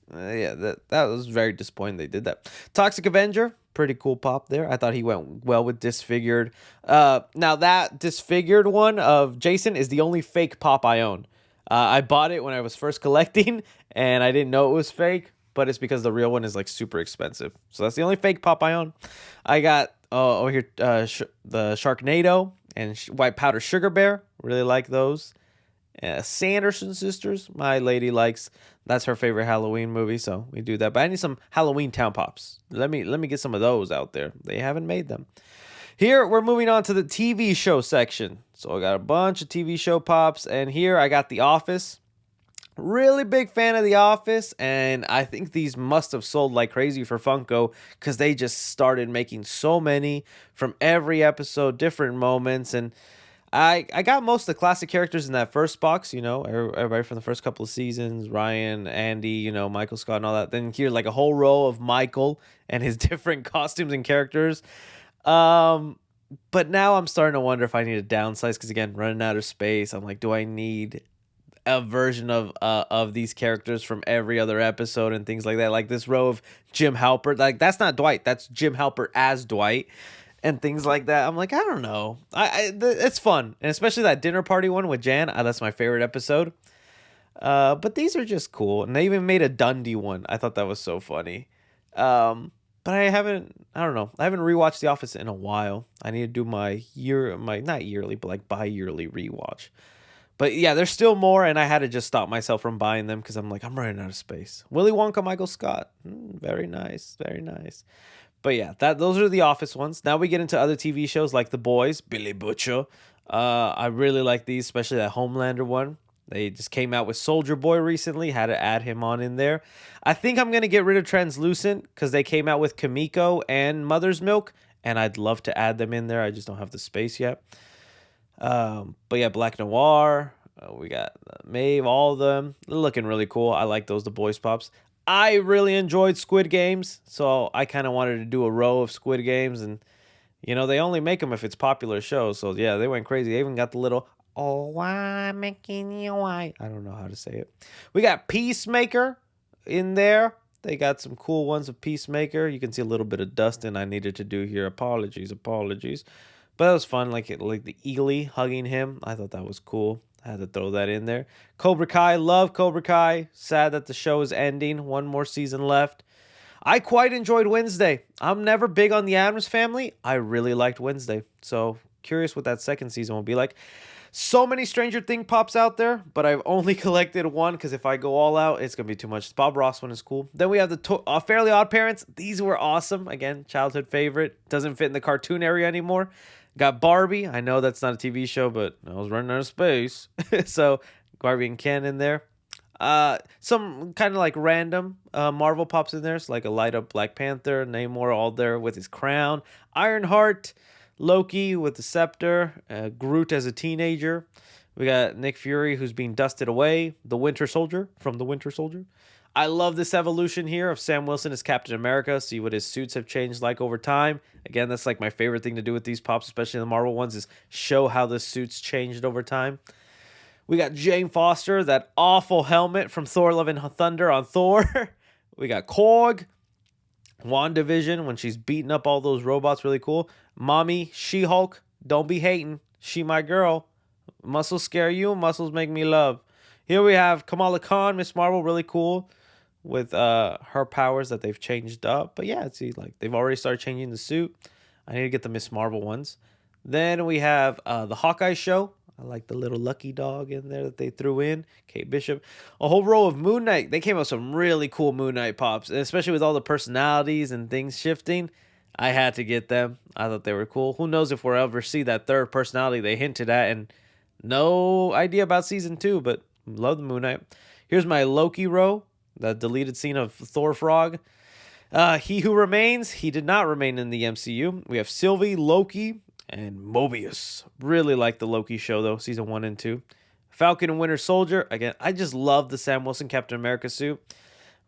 That was very disappointing they did that. Toxic Avenger, pretty cool pop there. I thought he went well with Disfigured. Now that Disfigured one of Jason is the only fake pop I own. I bought it when I was first collecting, and I didn't know it was fake, but it's because the real one is like super expensive. So that's the only fake pop I own. I got over here the Sharknado and White Powder Sugar Bear. Really like those. Sanderson Sisters, my lady likes. That's her favorite Halloween movie, so we do that. But I need some Halloween Town Pops. Let me get some of those out there. They haven't made them. Here, we're moving on to the TV show section. So I got a bunch of TV show pops, and here I got The Office. Really big fan of The Office, and I think these must have sold like crazy for Funko because they just started making so many from every episode, different moments, and I got most of the classic characters in that first box, everybody from the first couple of seasons, Ryan, Andy, Michael Scott and all that. Then here, like a whole row of Michael and his different costumes and characters. But now I'm starting to wonder if I need to downsize because, again, running out of space. I'm like, do I need a version of these characters from every other episode and things like that? Like this row of Jim Halpert. Like, that's not Dwight. That's Jim Halpert as Dwight. And things like that. I'm like, I don't know. It's fun. And especially that dinner party one with Jan. That's my favorite episode. But these are just cool. And they even made a Dundee one. I thought that was so funny. But I don't know. I haven't rewatched The Office in a while. I need to do my not yearly, but like bi-yearly rewatch. But yeah, there's still more, and I had to just stop myself from buying them because I'm like, I'm running out of space. Willy Wonka, Michael Scott. Very nice. Very nice. But yeah, those are the Office ones. Now we get into other TV shows like The Boys, Billy Butcher. I really like these, especially that Homelander one. They just came out with Soldier Boy recently. Had to add him on in there. I think I'm going to get rid of Translucent because they came out with Kamiko and Mother's Milk. And I'd love to add them in there. I just don't have the space yet. But yeah, Black Noir. We got Maeve, all of them. They're looking really cool. I like those, the Boys Pops. I really enjoyed Squid Games, so I kind of wanted to do a row of Squid Games, and, they only make them if it's popular shows, so yeah, they went crazy. They even got the little, oh, I'm making you white. I don't know how to say it. We got Peacemaker in there. They got some cool ones of Peacemaker. You can see a little bit of dusting I needed to do here. Apologies. But that was fun, like the Eagly hugging him. I thought that was cool. I had to throw that in there. Cobra Kai, love Cobra Kai. Sad that the show is ending. One more season left. I quite enjoyed Wednesday. I'm never big on the Addams Family. I really liked Wednesday. So curious what that second season will be like. So many Stranger Things pops out there, but I've only collected one because if I go all out, it's going to be too much. Bob Ross one is cool. Then we have the Fairly Odd Parents. These were awesome. Again, childhood favorite. Doesn't fit in the cartoon area anymore. Got Barbie. I know that's not a TV show, but I was running out of space. So Barbie and Ken in there. Some kind of like random Marvel pops in there. It's like a light up Black Panther. Namor all there with his crown. Ironheart. Loki with the scepter. Groot as a teenager. We got Nick Fury who's being dusted away. The Winter Soldier from The Winter Soldier. I love this evolution here of Sam Wilson as Captain America. See what his suits have changed like over time. Again, that's like my favorite thing to do with these pops, especially the Marvel ones, is show how the suits changed over time. We got Jane Foster, that awful helmet from Thor Love and Thunder on Thor. We got Korg. WandaVision when she's beating up all those robots, really cool. Mommy, She-Hulk, don't be hating. She my girl. Muscles scare you, muscles make me love. Here we have Kamala Khan, Miss Marvel, really cool. With her powers that they've changed up. But yeah, see, like they've already started changing the suit. I need to get the Miss Marvel ones. Then we have the Hawkeye show. I like the little lucky dog in there that they threw in. Kate Bishop. A whole row of Moon Knight. They came out with some really cool Moon Knight pops. And especially with all the personalities and things shifting. I had to get them. I thought they were cool. Who knows if we'll ever see that third personality they hinted at. And no idea about season 2. But love the Moon Knight. Here's my Loki row. The deleted scene of Thor Frog. He Who Remains. He did not remain in the MCU. We have Sylvie, Loki, and Mobius. Really like the Loki show, though. Season 1 and 2. Falcon and Winter Soldier. Again, I just love the Sam Wilson Captain America suit.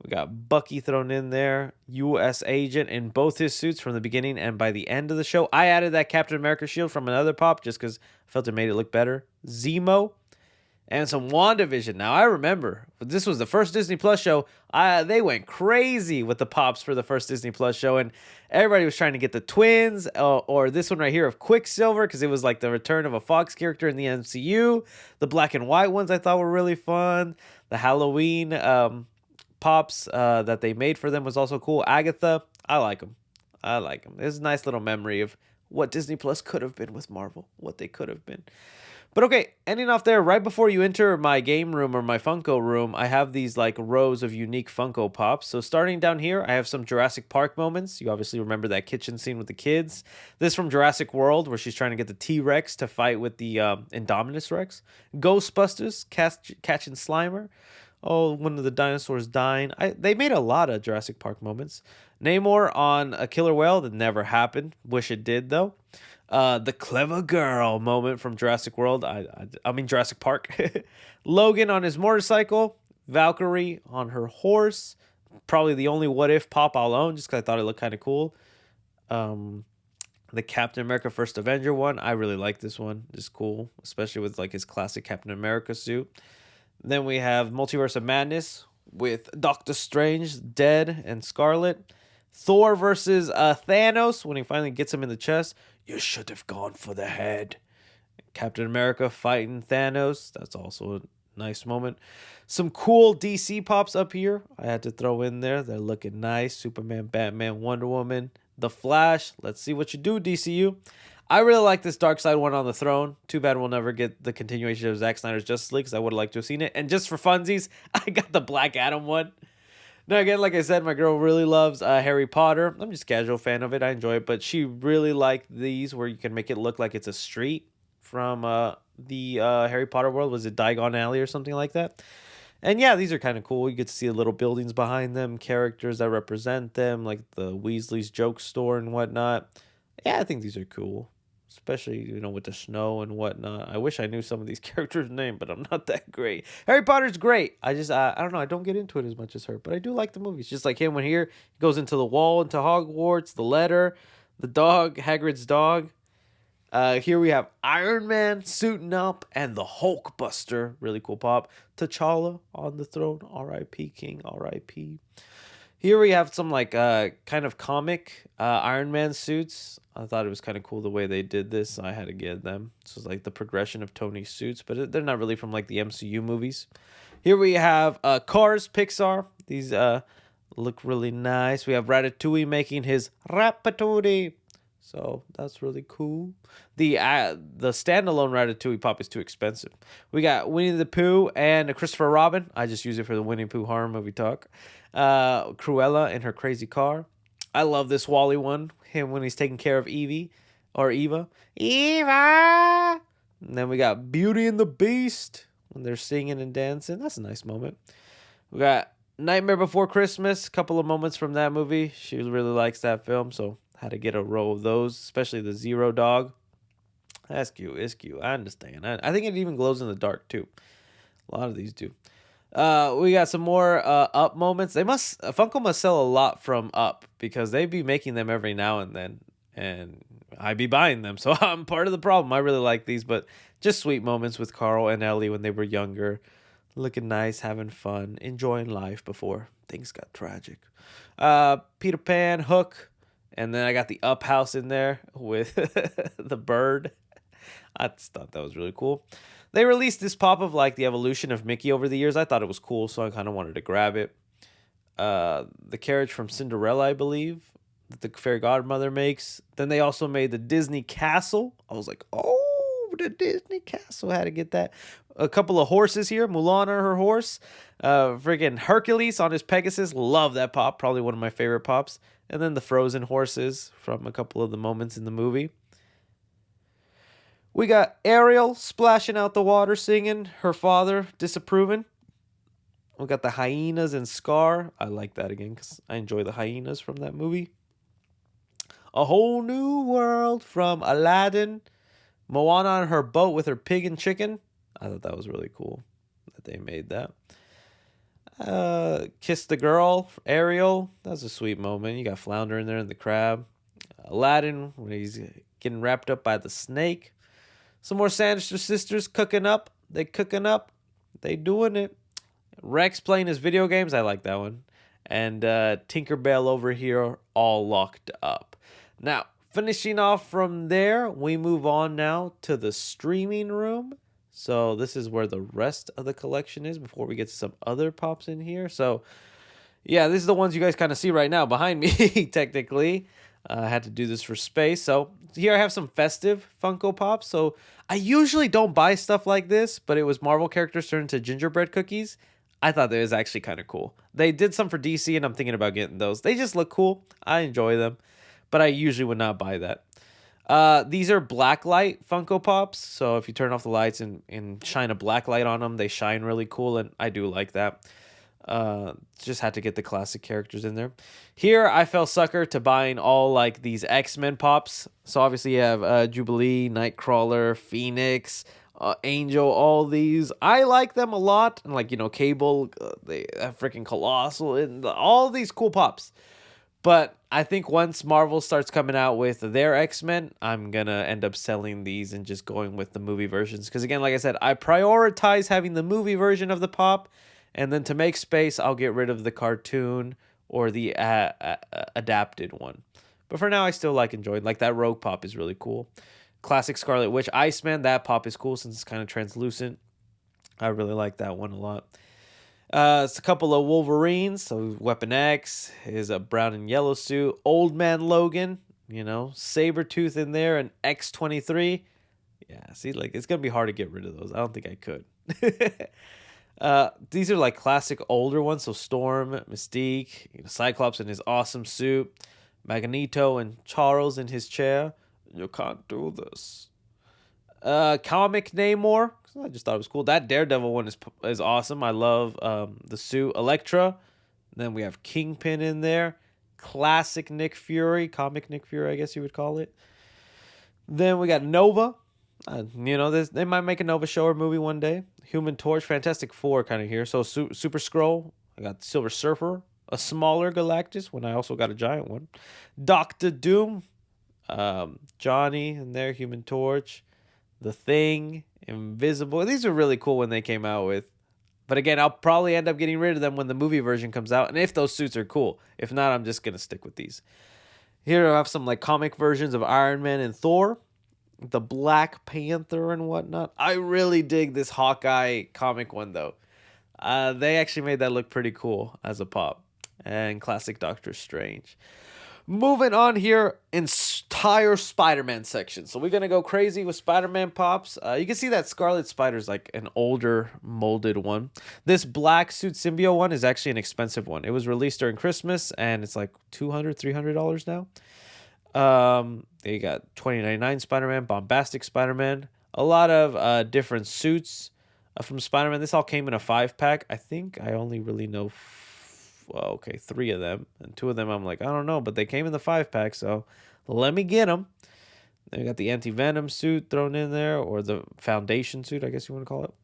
We got Bucky thrown in there. U.S. agent in both his suits from the beginning and by the end of the show. I added that Captain America shield from another pop just because I felt it made it look better. Zemo. And some WandaVision. Now, I remember, this was the first Disney Plus show. They went crazy with the pops for the first Disney Plus show. And everybody was trying to get the twins or this one right here of Quicksilver because it was like the return of a Fox character in the MCU. The black and white ones I thought were really fun. The Halloween pops that they made for them was also cool. Agatha, I like them. It's a nice little memory of what Disney Plus could have been with Marvel. What they could have been. But okay, ending off there, right before you enter my game room or my Funko room, I have these like rows of unique Funko Pops. So starting down here, I have some Jurassic Park moments. You obviously remember that kitchen scene with the kids. This from Jurassic World, where she's trying to get the T-Rex to fight with the Indominus Rex. Ghostbusters, catching Slimer. Oh, one of the dinosaurs dying. They made a lot of Jurassic Park moments. Namor on a killer whale that never happened. Wish it did, though. The clever girl moment from Jurassic World. I mean Jurassic Park. Logan on his motorcycle. Valkyrie on her horse. Probably the only what if pop I'll own, just because I thought it looked kind of cool. The Captain America First Avenger one. I really like this one. It's cool, especially with like his classic Captain America suit. Then we have Multiverse of Madness with Doctor Strange, Dead, and Scarlet. Thor versus Thanos when he finally gets him in the chest. You should have gone for the head. Captain America fighting Thanos. That's also a nice moment. Some cool DC pops up here I had to throw in there. They're looking nice. Superman, Batman, Wonder Woman, The Flash. Let's see what you do, DCU. I really like this Darkseid one on the throne. Too bad we'll never get the continuation of Zack Snyder's Justice League, because I would have liked to have seen it. And just for funsies, I got the Black Adam one. Now, again, like I said, my girl really loves Harry Potter. I'm just a casual fan of it. I enjoy it. But she really liked these where you can make it look like it's a street from the Harry Potter world. Was it Diagon Alley or something like that? And yeah, these are kind of cool. You get to see the little buildings behind them, characters that represent them, like the Weasley's joke store and whatnot. Yeah, I think these are cool. Especially, you know, with the snow and whatnot. I wish I knew some of these characters' names, but I'm not that great. Harry Potter's great. I don't know. I don't get into it as much as her, but I do like the movies. Just like him when he goes into the wall, into Hogwarts, the letter, the dog, Hagrid's dog. Here we have Iron Man suiting up and the Hulkbuster. Really cool pop. T'Challa on the throne. R.I.P. King. R.I.P. Here we have some like kind of comic Iron Man suits. I thought it was kind of cool the way they did this. So I had to get them. This is like the progression of Tony's suits, but they're not really from like the MCU movies. Here we have Cars, Pixar. These look really nice. We have Ratatouille making his Ratatouille. So that's really cool. The standalone Ratatouille pop is too expensive. We got Winnie the Pooh and Christopher Robin. I just use it for the Winnie the Pooh horror movie talk. Cruella in her crazy car. I love this Wally one. Him when he's taking care of Evie or Eva. Eva! And then we got Beauty and the Beast when they're singing and dancing. That's a nice moment. We got Nightmare Before Christmas. A couple of moments from that movie. She really likes that film, so had to get a row of those, especially the Zero Dog. That's cute. It's cute. I understand. I think it even glows in the dark, too. A lot of these do. We got some more Up moments. Funko must sell a lot from Up because they be making them every now and then, and I be buying them, so I'm part of the problem. I really like these, but just sweet moments with Carl and Ellie when they were younger, looking nice, having fun, enjoying life before things got tragic. Peter Pan, Hook, and then I got the Up house in there with the bird. I just thought that was really cool. They released this pop of like the evolution of Mickey over the years. I thought it was cool, so I kind of wanted to grab it. The carriage from Cinderella, I believe, that the fairy godmother makes. Then they also made the Disney Castle. I was like, oh, the Disney Castle. Had to get that. A couple of horses here. Mulan on her horse. Friggin' Hercules on his Pegasus. Love that pop. Probably one of my favorite pops. And then the frozen horses from a couple of the moments in the movie. We got Ariel splashing out the water, singing, her father disapproving. We got the hyenas and Scar. I like that again because I enjoy the hyenas from that movie. A Whole New World from Aladdin. Moana on her boat with her pig and chicken. I thought that was really cool that they made that. Kiss the Girl, Ariel. That was a sweet moment. You got Flounder in there and the crab. Aladdin when he's getting wrapped up by the snake. Some more Sinister Sisters cooking up. They cooking up. They doing it. Rex playing his video games. I like that one. And Tinkerbell over here all locked up. Now, finishing off from there, we move on now to the streaming room. So this is where the rest of the collection is before we get to some other pops in here. So, yeah, these are the ones you guys kind of see right now behind me, technically. I had to do this for space. So here I have some festive Funko Pops. So I usually don't buy stuff like this, but it was Marvel characters turned into gingerbread cookies. I thought that was actually kind of cool. They did some for DC, and I'm thinking about getting those. They just look cool. I enjoy them, but I usually would not buy that. These are black light Funko Pops. So if you turn off the lights and shine a black light on them, they shine really cool, and I do like that. Just had to get the classic characters in there. Here I fell sucker to buying all like these X-Men pops. So obviously you have Jubilee, Nightcrawler, Phoenix, Angel, all these. I like them a lot. And like, you know, Cable, they freaking Colossal, and all these cool pops. But I think once Marvel starts coming out with their X-Men, I'm going to end up selling these and just going with the movie versions. Because again, like I said, I prioritize having the movie version of the pop. And then to make space, I'll get rid of the cartoon or the adapted one. But for now, I still like enjoying. Like that Rogue Pop is really cool. Classic Scarlet Witch Iceman, that pop is cool since it's kind of translucent. I really like that one a lot. It's a couple of Wolverines. So Weapon X is a brown and yellow suit. Old Man Logan, you know, Sabretooth in there, and X-23. Yeah, see, like it's going to be hard to get rid of those. I don't think I could. These are like classic older ones. So Storm, Mystique, you know, Cyclops in his awesome suit, Magneto and Charles in his chair. You can't do this. Comic Namor. I just thought it was cool. That Daredevil one is awesome. I love the suit. Elektra. Then we have Kingpin in there. Classic Nick Fury. Comic Nick Fury, I guess you would call it. Then we got Nova. You know, they might make a Nova show or movie one day. Human Torch, Fantastic Four kind of here. So Super Skrull. I got Silver Surfer. A smaller Galactus, when I also got a giant one. Doctor Doom. Johnny in there. Human Torch. The Thing. Invisible. These are really cool when they came out with. But again, I'll probably end up getting rid of them when the movie version comes out. And if those suits are cool. If not, I'm just going to stick with these. Here I have some like comic versions of Iron Man and Thor. The Black Panther and whatnot. I really dig this Hawkeye comic one though. They actually made that look pretty cool as a pop. And classic Doctor Strange. Moving on here, entire Spider-Man section. So we're going to go crazy with Spider-Man pops. You can see that Scarlet Spider's like an older molded one. This black suit symbiote one is actually an expensive one. It was released during Christmas and it's like $200, $300 now. They got 2099 Spider-Man, Bombastic Spider-Man, a lot of different suits from Spider-Man. This all came in a 5-pack. I think I only really know 3 of them, and 2 of them I'm like, I don't know, but they came in the 5-pack, so let me get them. Then we got the Anti-Venom suit thrown in there, or the Foundation suit, I guess you want to call it.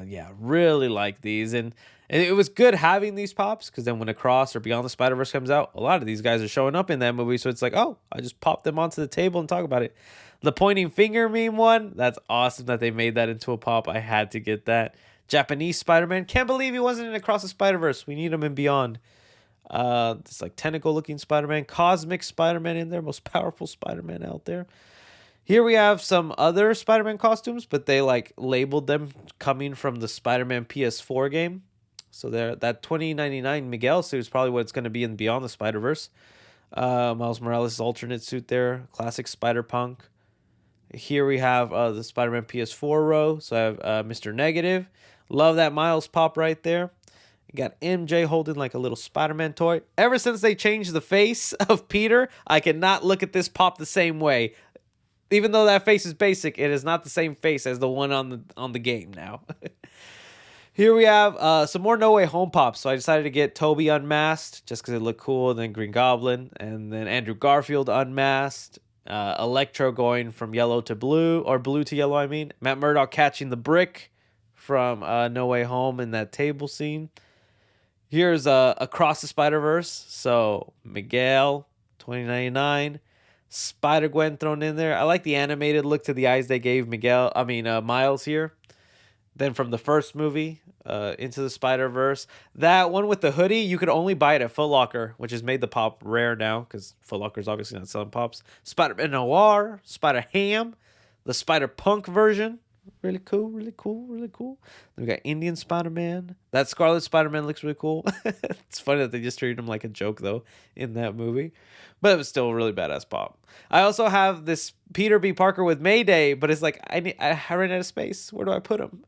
Yeah, really like these, and it was good having these pops, because then when Across or Beyond the Spider-Verse comes out, a lot of these guys are showing up in that movie, so it's like, oh, I just pop them onto the table and talk about it. The pointing finger meme one, that's awesome that they made that into a pop. I had to get that. Japanese Spider-Man, can't believe he wasn't in Across the Spider-Verse. We need him in Beyond. This like tentacle-looking Spider-Man, Cosmic Spider-Man in there, most powerful Spider-Man out there. Here we have some other Spider-Man costumes, but they like labeled them coming from the Spider-Man PS4 game. So there, that 2099 Miguel suit is probably what it's going to be in Beyond the Spider-Verse. Miles Morales' alternate suit there, classic Spider-Punk. Here we have the Spider-Man PS4 row. So I have Mr. Negative. Love that Miles pop right there. You got MJ holding like a little Spider-Man toy. Ever since they changed the face of Peter, I cannot look at this pop the same way. Even though that face is basic, it is not the same face as the one on the game now. Here we have some more No Way Home pops. So I decided to get Toby unmasked just because it looked cool. And then Green Goblin. And then Andrew Garfield unmasked. Electro going from yellow to blue. Or blue to yellow, I mean. Matt Murdock catching the brick from No Way Home in that table scene. Here's Across the Spider-Verse. So Miguel, 2099. Spider-Gwen thrown in there. I like the animated look to the eyes they gave Miles here. Then from the first movie, Into the Spider-Verse. That one with the hoodie, you could only buy it at Foot Locker, which has made the pop rare now, because Foot Locker's obviously not selling pops. Spider-Man Noir, Spider-Ham, the Spider-Punk version. Really cool, really cool, really cool. Then we got Indian Spider-Man. That Scarlet Spider-Man looks really cool. It's funny that they just treated him like a joke though in that movie, but it was still a really badass pop. I also have this Peter B. Parker with Mayday, but it's like I ran out of space. Where do I put him?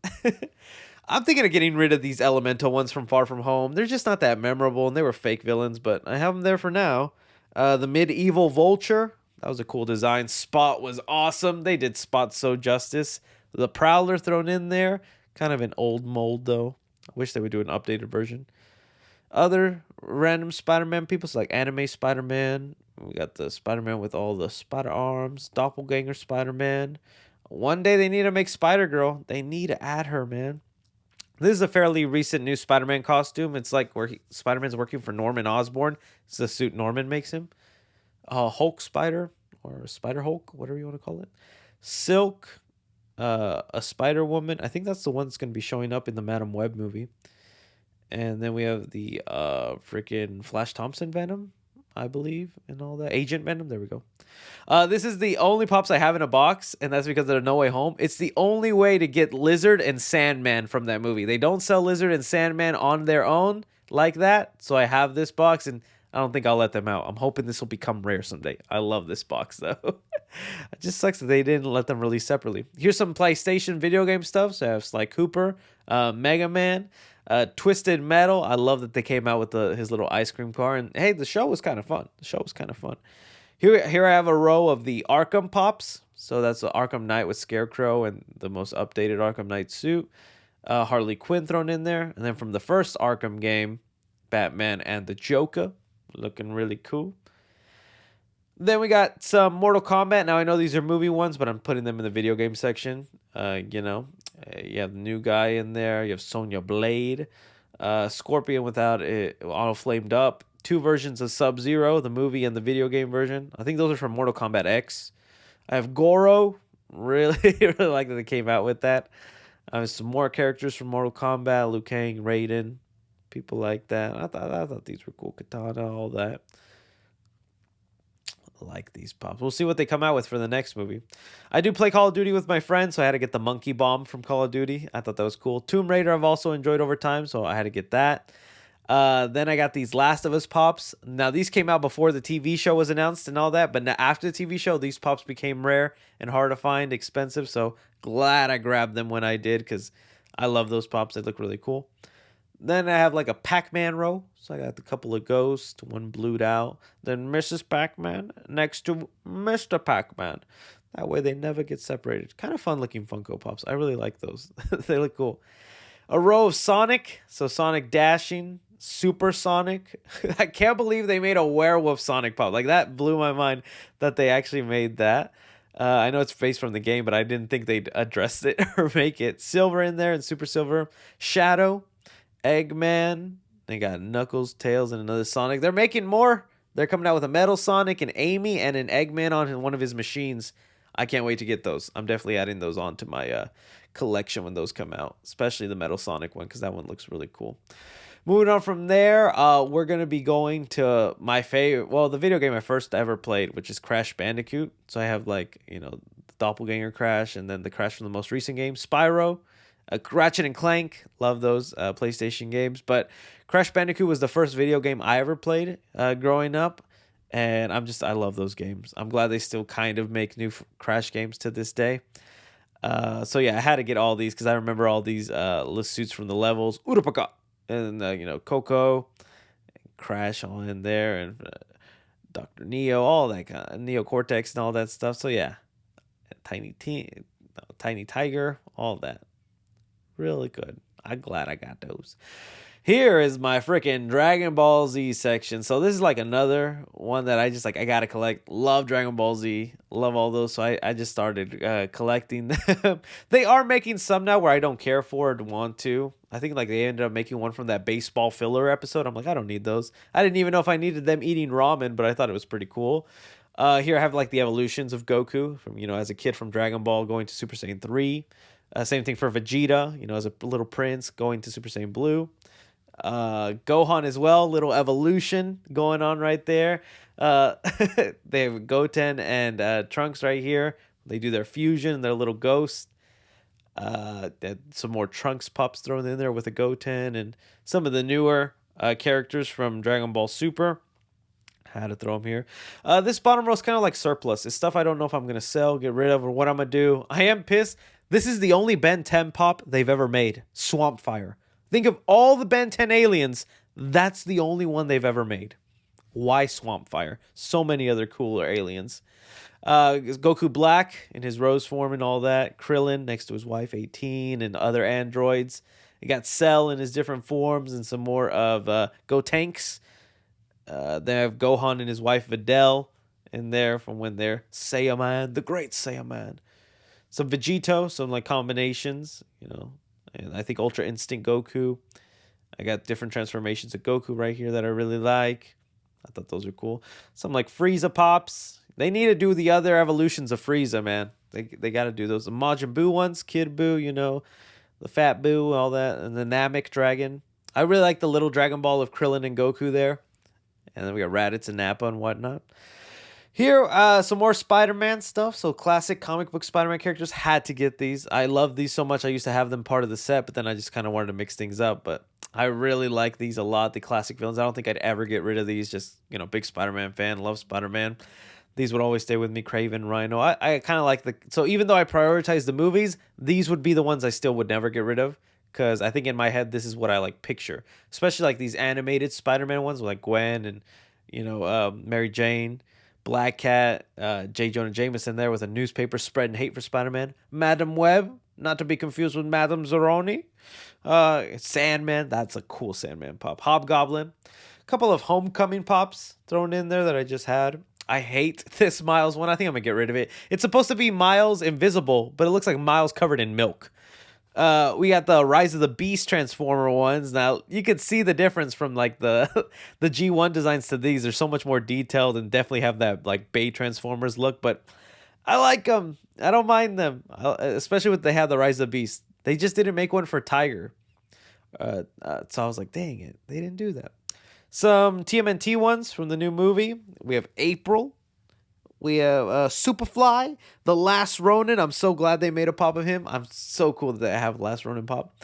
I'm thinking of getting rid of these elemental ones from Far From Home. They're just not that memorable, and they were fake villains, but I have them there for now. The medieval vulture. That was a cool design. Spot was awesome. They did Spot so justice. The Prowler thrown in there. Kind of an old mold, though. I wish they would do an updated version. Other random Spider-Man people, so like anime Spider-Man. We got the Spider-Man with all the spider arms. Doppelganger Spider-Man. One day they need to make Spider-Girl. They need to add her, man. This is a fairly recent new Spider-Man costume. It's like where Spider-Man's working for Norman Osborn. It's the suit Norman makes him. Hulk Spider, or Spider Hulk, whatever you want to call it. Silk, a Spider Woman. I think that's the one that's going to be showing up in the Madam Web movie. And then we have the freaking Flash Thompson Venom, I believe, and all that. Agent Venom, there we go. This is the only pops I have in a box, and that's because of No Way Home. It's the only way to get Lizard and Sandman from that movie. They don't sell Lizard and Sandman on their own like that, so I have this box, and I don't think I'll let them out. I'm hoping this will become rare someday. I love this box, though. It just sucks that they didn't let them release separately. Here's some PlayStation video game stuff. So I have Sly Cooper, Mega Man, Twisted Metal. I love that they came out with his little ice cream car. And hey, the show was kind of fun. Here I have a row of the Arkham Pops. So that's the Arkham Knight with Scarecrow and the most updated Arkham Knight suit. Harley Quinn thrown in there. And then from the first Arkham game, Batman and the Joker. Looking really cool. Then we got some Mortal Kombat. Now I know these are movie ones, but I'm putting them in the video game section. You have the new guy in there. You have Sonya Blade, Scorpion without it auto flamed up. 2 versions of Sub-Zero, the movie and the video game version. I think those are from Mortal Kombat X. I have Goro. Really, really like that they came out with that. I have some more characters from Mortal Kombat: Liu Kang, Raiden. People like that. I thought these were cool. Katana, all that. I like these pops. We'll see what they come out with for the next movie. I do play Call of Duty with my friends, so I had to get the monkey bomb from Call of Duty. I thought that was cool. Tomb Raider I've also enjoyed over time, so I had to get that. Then I got these Last of Us pops. Now, these came out before the TV show was announced and all that, but after the TV show, these pops became rare and hard to find, expensive, so glad I grabbed them when I did, because I love those pops. They look really cool. Then I have like a Pac-Man row. So I got a couple of Ghosts, one blued out. Then Mrs. Pac-Man next to Mr. Pac-Man. That way they never get separated. Kind of fun looking Funko Pops. I really like those. They look cool. A row of Sonic. So Sonic Dashing, Super Sonic. I can't believe they made a werewolf Sonic Pop. Like, that blew my mind that they actually made that. I know it's based from the game, but I didn't think they'd address it or make it. Silver in there and Super Silver. Shadow. Eggman. They got Knuckles, Tails, and another Sonic. They're making more. They're coming out with a Metal Sonic, and Amy, and an Eggman on one of his machines. I can't wait to get those. I'm definitely adding those onto my collection when those come out, especially the Metal Sonic one, because that one looks really cool. Moving on from there, we're going to be going to my favorite, well, the video game I first ever played, which is Crash Bandicoot. So I have the Doppelganger Crash, and then the Crash from the most recent game, Spyro. Ratchet and Clank, love those PlayStation games. But Crash Bandicoot was the first video game I ever played growing up. And I love those games. I'm glad they still kind of make new Crash games to this day. So yeah, I had to get all these because I remember all these suits from the levels. Urapaka! And, Coco, and Crash all in there. And Dr. Neo, all that kind of Neo Cortex and all that stuff. So yeah, Tiny Tiger, all that. Really good. I'm glad I got those. Here is my freaking Dragon Ball Z section. So this is like another one that I gotta collect. Love Dragon Ball Z. Love all those. So I just started collecting them. They are making some now where I don't care for or want to. I think they ended up making one from that baseball filler episode. I'm like, I don't need those. I didn't even know if I needed them eating ramen, but I thought it was pretty cool. Here I have the evolutions of Goku from, as a kid from Dragon Ball going to Super Saiyan 3. Same thing for Vegeta, as a little prince going to Super Saiyan Blue. Gohan as well, little evolution going on right there. They have Goten and Trunks right here. They do their fusion, their little ghost. Some more Trunks pops thrown in there with a Goten and some of the newer characters from Dragon Ball Super. Had to throw them here. This bottom row is kind of like surplus. It's stuff I don't know if I'm going to sell, get rid of, or what I'm going to do. I am pissed. This is the only Ben 10 pop they've ever made. Swamp Fire. Think of all the Ben 10 aliens. That's the only one they've ever made. Why Swamp Fire? So many other cooler aliens. Goku Black in his rose form and all that. Krillin next to his wife 18 and other androids. You got Cell in his different forms and some more of Gotenks. They have Gohan and his wife Videl in there from when they're Saiyaman, the great Saiyaman. Some Vegito, some like combinations, and I think Ultra Instinct Goku. I got different transformations of Goku right here that I really like. I thought those were cool. Some like Frieza pops. They need to do the other evolutions of Frieza, man. They got to do those. The Majin Buu ones, Kid Buu, the Fat Buu, all that, and the Namek Dragon. I really like the little Dragon Ball of Krillin and Goku there. And then we got Raditz and Nappa and whatnot. Here, some more Spider-Man stuff. So classic comic book Spider-Man characters. Had to get these. I love these so much. I used to have them part of the set, but then I just kind of wanted to mix things up. But I really like these a lot. The classic villains. I don't think I'd ever get rid of these. Just, big Spider-Man fan. Love Spider-Man. These would always stay with me. Kraven, Rhino. I kind of like so even though I prioritize the movies, these would be the ones I still would never get rid of. Because I think in my head, this is what I like picture. Especially like these animated Spider-Man ones with like Gwen and, Mary Jane, Black Cat, J. Jonah Jameson there with a newspaper spreading hate for Spider-Man. Madam Web, not to be confused with Madam Zeroni. Sandman, that's a cool Sandman pop. Hobgoblin. A couple of Homecoming pops thrown in there that I just had. I hate this Miles one. I think I'm going to get rid of it. It's supposed to be Miles invisible, but it looks like Miles covered in milk. We got the Rise of the Beast Transformer ones. Now, you can see the difference from like the G1 designs to these. They're so much more detailed and definitely have that like Bay Transformers look, but I like them. I don't mind them, especially when they have the Rise of the Beast. They just didn't make one for Tiger. So I was like, dang it, they didn't do that. Some TMNT ones from the new movie. We have April. We have Superfly, The Last Ronin. I'm so glad they made a pop of him. I'm so cool that I have The Last Ronin pop.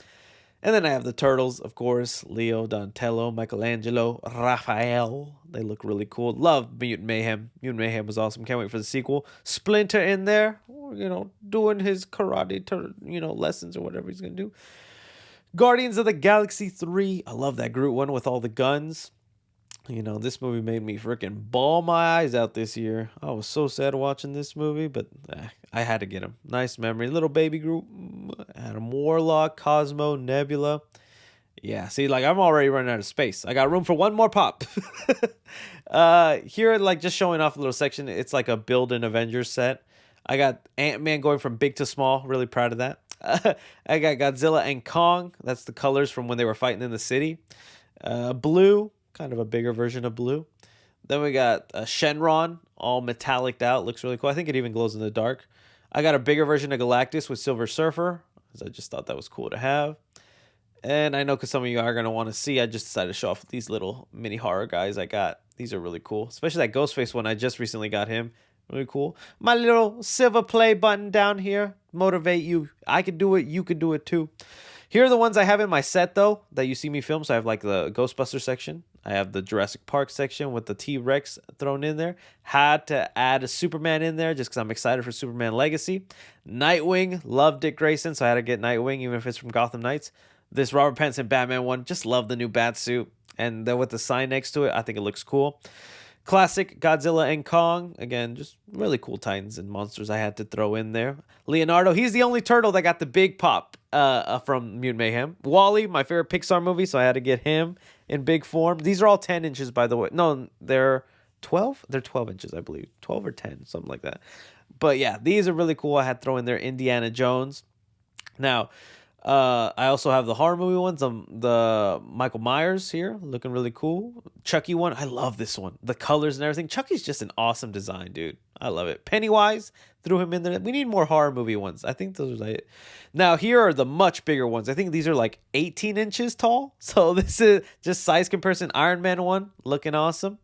And then I have the Turtles, of course. Leo, Donatello, Michelangelo, Raphael. They look really cool. Love Mutant Mayhem. Mutant Mayhem was awesome. Can't wait for the sequel. Splinter in there, doing his karate, lessons or whatever he's going to do. Guardians of the Galaxy 3. I love that Groot one with all the guns. This movie made me freaking bawl my eyes out this year. I was so sad watching this movie, but I had to get him. Nice memory. Little baby Groot, Adam Warlock, Cosmo, Nebula. Yeah, see, like I'm already running out of space. I got room for one more pop. Here, like just showing off a little section. It's like a build an Avengers set. I got Ant-Man going from big to small. Really proud of that. I got Godzilla and Kong. That's the colors from when they were fighting in the city. Blue. Kind of a bigger version of blue. Then we got Shenron, all metalliced out. Looks really cool. I think it even glows in the dark. I got a bigger version of Galactus with Silver Surfer, because I just thought that was cool to have. And I know because some of you are going to want to see, I just decided to show off these little mini horror guys I got. These are really cool. Especially that Ghostface one. I just recently got him. Really cool. My little silver play button down here. Motivate you. I can do it. You can do it too. Here are the ones I have in my set, though, that you see me film. So I have like the Ghostbusters section. I have the Jurassic Park section with the T-Rex thrown in there. Had to add a Superman in there just because I'm excited for Superman Legacy. Nightwing. Love Dick Grayson, so I had to get Nightwing, even if it's from Gotham Knights. This Robert Pattinson Batman one. Just love the new bat suit. And then with the sign next to it, I think it looks cool. Classic Godzilla and Kong. Again, just really cool Titans and monsters I had to throw in there. Leonardo, he's the only turtle that got the big pop from Mutant Mayhem. Wall-E, my favorite Pixar movie, so I had to get him in big form. These are all 10 inches, by the way. No, they're 12? They're 12 inches, I believe. 12 or 10, something like that. But yeah, these are really cool. I had to throw in there Indiana Jones. Now, I also have the horror movie ones. The Michael Myers here, looking really cool. Chucky one, I love this one. The colors and everything. Chucky's just an awesome design, dude. I love it. Pennywise, threw him in there. We need more horror movie ones. I think those are it. Now, here are the much bigger ones. I think these are like 18 inches tall. So this is just size comparison. Iron Man one, looking awesome.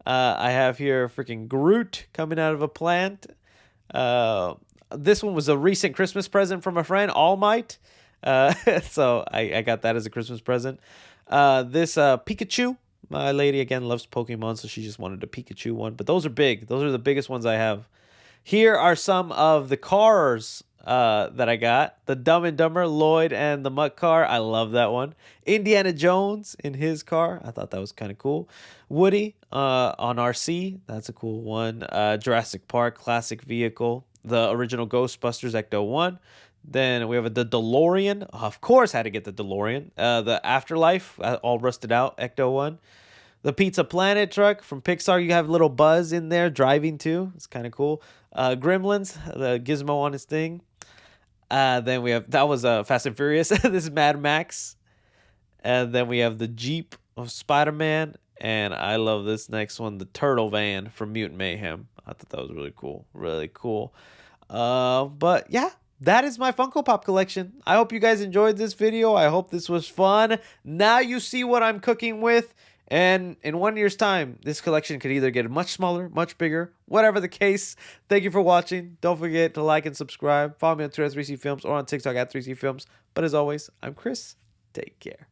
I have here freaking Groot coming out of a plant. This one was a recent Christmas present from a friend, All Might. So I got that as a Christmas present. This Pikachu. My lady, again, loves Pokemon, so she just wanted a Pikachu one. But those are big. Those are the biggest ones I have. Here are some of the cars that I got. The Dumb and Dumber, Lloyd, and the Mutt car. I love that one. Indiana Jones in his car. I thought that was kind of cool. Woody on RC. That's a cool one. Jurassic Park, classic vehicle. The original Ghostbusters, Ecto 1. Then we have the DeLorean. Of course, had to get the DeLorean. The Afterlife, all rusted out, Ecto 1. The Pizza Planet truck from Pixar. You have little Buzz in there driving too. It's kind of cool. Gremlins, the Gizmo on his thing. Then we have, that was Fast and Furious. This is Mad Max. And then we have the Jeep of Spider-Man. And I love this next one, the Turtle Van from Mutant Mayhem. I thought that was really cool. Really cool. But yeah. That is my Funko Pop collection. I hope you guys enjoyed this video. I hope this was fun. Now you see what I'm cooking with. And in 1 year's time, this collection could either get much smaller, much bigger, whatever the case. Thank you for watching. Don't forget to like and subscribe. Follow me on Twitter at 3C Films or on TikTok at 3C Films. But as always, I'm Chris. Take care.